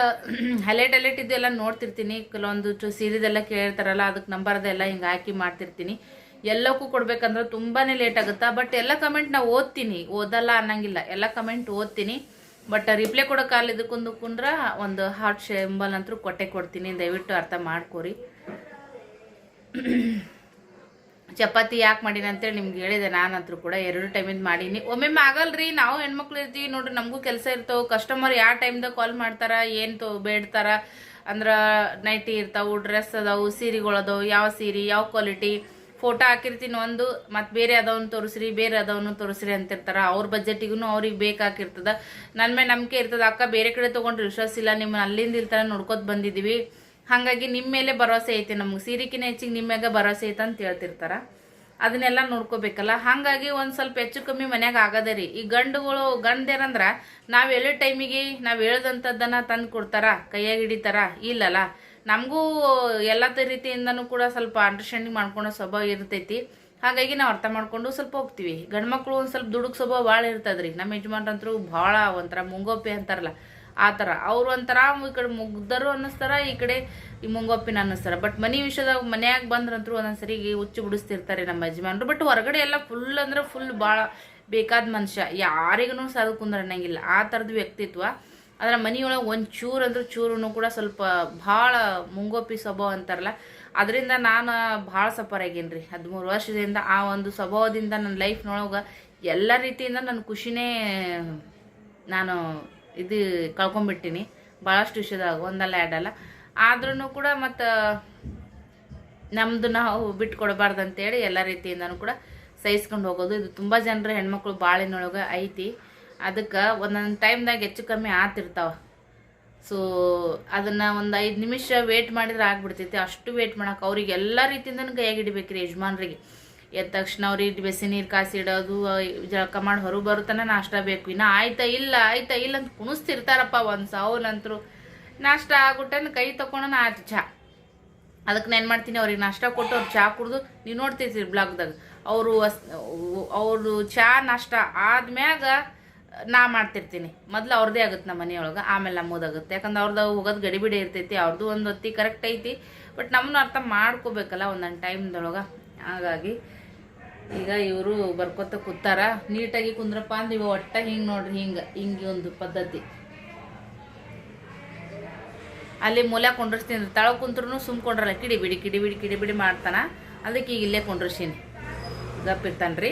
ಹೈಲೈಟ್ ಇದೆಲ್ಲ ನೋಡ್ತಿರ್ತೀನಿ. ಕೆಲವೊಂದು ಸೀರಿದೆಲ್ಲ ಕೇಳ್ತಾರಲ್ಲ, ಅದಕ್ಕೆ ನಂಬರ್ದೆಲ್ಲ ಹಿಂಗೆ ಹಾಕಿ ಮಾಡ್ತಿರ್ತೀನಿ. ಎಲ್ಲಕ್ಕೂ ಕೊಡ್ಬೇಕಂದ್ರೆ ತುಂಬಾ ಲೇಟ್ ಆಗುತ್ತಾ. ಬಟ್ ಎಲ್ಲ ಕಮೆಂಟ್ ನಾವು ಓದ್ತೀನಿ, ಓದಲ್ಲ ಅನ್ನಂಗಿಲ್ಲ, ಎಲ್ಲ ಕಮೆಂಟ್ ಓದ್ತೀನಿ. ಬಟ್ ರಿಪ್ಲೈ ಕೊಡೋಕ್ಕಾಗಲ್ಲ. ಇದಕ್ಕೊಂದು ಕುಂದ್ರೆ ಒಂದು ಹಾರ್ಟ್ ಸಿಂಬಲ್ ಅಂತೂ ಕೊಡ್ತೀನಿ, ದಯವಿಟ್ಟು ಅರ್ಥ ಮಾಡ್ಕೋರಿ. ಚಪಾತಿ ಯಾಕೆ ಮಾಡೀನಿ ಅಂತೇಳಿ ನಿಮ್ಗೆ ಹೇಳಿದೆ. ನಾನಂತರೂ ಕೂಡ 2 ಟೈಮಿಂದ ಮಾಡೀನಿ. ಒಮ್ಮೊಮ್ಮೆ ಆಗಲ್ರಿ, ನಾವು ಹೆಣ್ಮಕ್ಳು ಇರ್ತೀವಿ ನೋಡ್ರಿ, ನಮಗೂ ಕೆಲಸ ಇರ್ತಾವೆ. ಕಸ್ಟಮರ್ ಯಾವ ಟೈಮ್ದಾಗ ಕಾಲ್ ಮಾಡ್ತಾರ, ಏನು ಬೇಡ್ತಾರ ಅಂದ್ರೆ ನೈಟಿ ಇರ್ತಾವೆ, ಡ್ರೆಸ್ ಅದಾವು, ಸೀರೆಗಳದಾವು, ಯಾವ ಸೀರೆ ಯಾವ ಕ್ವಾಲಿಟಿ ಫೋಟೋ ಹಾಕಿರ್ತೀನಿ ಒಂದು, ಮತ್ತು ಬೇರೆ ಅದವನ್ನ ತೋರಿಸ್ರಿ, ಬೇರೆ ಅದವನ್ನು ತೋರಿಸ್ರಿ ಅಂತಿರ್ತಾರ. ಅವ್ರ ಬಜೆಟಿಗೂ ಅವ್ರಿಗೆ ಬೇಕಾಗಿರ್ತದ. ನನ್ನ ಮೇಲೆ ನಂಬಿಕೆ ಇರ್ತದ, ಅಕ್ಕ ಬೇರೆ ಕಡೆ ತೊಗೊಂಡ್ರೆ ವಿಶ್ವಾಸ ಇಲ್ಲ, ನಿಮ್ಮನ್ನ ಅಲ್ಲಿಂದ ಇಲ್ತಾರ ನೋಡ್ಕೊತ ಬಂದಿದ್ದೀವಿ, ಹಾಗಾಗಿ ನಿಮ್ಮ ಮೇಲೆ ಭರವಸೆ ಐತೆ, ನಮ್ಗೆ ಸೀರೆಕಿನ ಹೆಚ್ಚಿಗೆ ನಿಮ್ಮ ಮ್ಯಾಗ ಭರವಸೆ ಐತೆ ಅಂತ ಹೇಳ್ತಿರ್ತಾರ. ಅದನ್ನೆಲ್ಲ ನೋಡ್ಕೋಬೇಕಲ್ಲ. ಹಾಗಾಗಿ ಒಂದು ಸ್ವಲ್ಪ ಹೆಚ್ಚು ಕಮ್ಮಿ ಮನ್ಯಾಗ ಆಗದ ರೀ. ಈ ಗಂಡೇನಂದ್ರ ನಾವು ಹೇಳೋ ಟೈಮಿಗೆ ನಾವು ಹೇಳ್ದಂಥದ್ದನ್ನ ತಂದು ಕೊಡ್ತಾರ, ಕೈಯಾಗಿ ಹಿಡಿತಾರ? ಇಲ್ಲಲ್ಲ. ನಮಗೂ ಎಲ್ಲ ರೀತಿಯಿಂದನೂ ಕೂಡ ಸ್ವಲ್ಪ ಅಂಡರ್ಸ್ಟ್ಯಾಂಡಿಂಗ್ ಮಾಡ್ಕೊಳೋ ಸ್ವಭಾವ ಇರ್ತೈತಿ. ಹಾಗಾಗಿ ನಾವು ಅರ್ಥ ಮಾಡ್ಕೊಂಡು ಸ್ವಲ್ಪ ಹೋಗ್ತೀವಿ. ಗಂಡ್ಮಕ್ಳು ಒಂದು ಸ್ವಲ್ಪ ದುಡುಕ್ ಸ್ವಭಾವ ಭಾಳ ಇರ್ತದ್ರಿ. ನಮ್ಮ ಯಜಮಾನ್ರಂತರೂ ಭಾಳ ಒಂಥರ ಮುಂಗೋಪಿ ಅಂತಾರಲ್ಲ ಆ ಥರ. ಅವ್ರು ಒಂಥರ ಈ ಕಡೆ ಮುಗ್ದರು ಅನ್ನಿಸ್ತಾರ, ಈ ಕಡೆ ಈ ಮುಂಗೋಪಿನ ಅನ್ನಿಸ್ತಾರ. ಬಟ್ ಮನೆ ವಿಷಯದಾಗ ಮನ್ಯಾಗ ಬಂದ್ರಂತರೂ ಒಂದೊಂದ್ಸರಿ ಹುಚ್ಚು ಬಿಡಿಸ್ತಿರ್ತಾರೆ ನಮ್ಮ ಯಜಮಾನ್ರು. ಬಟ್ ಹೊರಗಡೆ ಎಲ್ಲ ಫುಲ್ ಅಂದ್ರೆ ಫುಲ್ ಭಾಳ ಬೇಕಾದ ಮನುಷ್ಯ, ಯಾರಿಗೂ ಸಾಧು ಕುಂದ್ರ ಅನ್ನಂಗಿಲ್ಲ, ಆ ಥರದ ವ್ಯಕ್ತಿತ್ವ. ಆದ್ರೆ ಮನೆಯೊಳಗೆ ಒಂದು ಚೂರು ಅಂದ್ರೆ ಚೂರು ಕೂಡ ಸ್ವಲ್ಪ ಭಾಳ ಮುಂಗೋಪಿ ಸ್ವಭಾವ ಅಂತಾರಲ್ಲ, ಅದರಿಂದ ನಾನು ಭಾಳ ಸಫರ್ ಆಗೀನಿ 13 ವರ್ಷದಿಂದ. ಆ ಒಂದು ಸ್ವಭಾವದಿಂದ ನನ್ನ ಲೈಫ್ನೊಳಗೆ ಎಲ್ಲ ರೀತಿಯಿಂದ ನನ್ನ ಖುಷಿನೇ ನಾನು ಕಳ್ಕೊಂಡ್ಬಿಟ್ಟಿನಿ ಭಾಳಷ್ಟು ವಿಷಯದಾಗ, ಒಂದಲ್ಲ ಎರಡಲ್ಲ. ಆದ್ರೂ ಕೂಡ ಮತ್ತು ನಮ್ಮದು ನಾವು ಬಿಟ್ಕೊಡ್ಬಾರ್ದು ಅಂತೇಳಿ ಎಲ್ಲ ರೀತಿಯಿಂದನೂ ಕೂಡ ಸಹಿಸ್ಕೊಂಡು ಹೋಗೋದು. ಇದು ತುಂಬ ಜನರ ಹೆಣ್ಮಕ್ಳು ಬಾಳಿನೊಳಗೆ ಐತಿ. ಅದಕ್ಕೆ ಒಂದೊಂದು ಟೈಮ್ದಾಗ ಹೆಚ್ಚು ಕಮ್ಮಿ ಆತಿರ್ತಾವ. ಸೊ ಅದನ್ನು ಒಂದು 5 ನಿಮಿಷ ವೇಟ್ ಮಾಡಿದ್ರೆ ಆಗ್ಬಿಡ್ತೈತಿ. ಅಷ್ಟು ವೇಟ್ ಮಾಡೋಕೆ ಅವ್ರಿಗೆ ಎಲ್ಲ ರೀತಿಯಿಂದನೂ ಕೈಯಾಗಿಡ್ಬೇಕ್ರಿ ಯಜಮಾನ್ರಿಗೆ. ಎದ್ದ ತಕ್ಷಣ ಅವ್ರಿಗೆ ಬಿಸಿ ನೀರು ಕಾಸಿಡೋದು, ಜಳಕ ಮಾಡಿ ಹೊರಗೆ ಬರುತ್ತಾನೆ ನಾಷ್ಟ ಬೇಕು, ಇನ್ನು ಆಯ್ತಾ ಇಲ್ಲ ಅಂತ ಕುಣಿಸ್ತಿರ್ತಾರಪ್ಪ. ಒಂದು ಸಾವನಂತರೂ ನಾಷ್ಟ ಆಗ್ಬಿಟ್ಟನ್ನು ಕೈ ತಗೊಂಡು ಆಯ್ತು ಚಹಾ. ಅದಕ್ಕೆ ನಾನು ಏನು ಮಾಡ್ತೀನಿ, ಅವ್ರಿಗೆ ನಾಷ್ಟ ಕೊಟ್ಟು ಅವ್ರು ಚಹಾ ಕುಡ್ದು, ನೀವು ನೋಡ್ತಿರ್ತೀರಿ ಬ್ಲಾಗ್ದಾಗ ಅವರು ಚಹಾ ನಾಷ್ಟ ಆದ್ಮ್ಯಾಗ ನಾ ಮಾಡ್ತಿರ್ತೀನಿ. ಮೊದ್ಲು ಅವ್ರದ್ದೇ ಆಗುತ್ತೆ ನಮ್ಮ ಮನೆಯೊಳಗೆ, ಆಮೇಲೆ ನಮ್ಮದಾಗುತ್ತೆ. ಯಾಕಂದ್ರೆ ಅವ್ರದ್ದು ಹೋಗೋದು ಗಡಿಬಿಡಿ ಇರ್ತೈತಿ, ಅವ್ರದ್ದು ಒಂದು ಹೊತ್ತಿ ಕರೆಕ್ಟ್ ಐತಿ. ಬಟ್ ನಮ್ಮನ್ನು ಅರ್ಥ ಮಾಡ್ಕೋಬೇಕಲ್ಲ ಒಂದೊಂದು ಟೈಮ್ದೊಳಗೆ. ಹಾಗಾಗಿ ಈಗ ಇವರು ಬರ್ಕೊತ ಕೂತಾರ. ನೀಟಾಗಿ ಕುಂದ್ರಪ್ಪ ಅಂದ್ರೆ ಇವ ಒಟ್ಟ ಹಿಂಗೆ ನೋಡ್ರಿ, ಹಿಂಗೆ ಒಂದು ಪದ್ಧತಿ. ಅಲ್ಲಿ ಮೂಲೆ ಕೊಂಡಿರ್ತೀನಿ, ತಳ ಕುಂತ್ರು ಸುಮ್ಕೊಂಡ್ರಲ್ಲ, ಕಿಡಿಬಿಡಿ ಮಾಡ್ತಾನ. ಅದಕ್ಕೆ ಈಗ ಇಲ್ಲೇ ಕೊಂಡಿರ್ಸೀನಿ, ಗಪ್ಪಿರ್ತಾನ್ರಿ.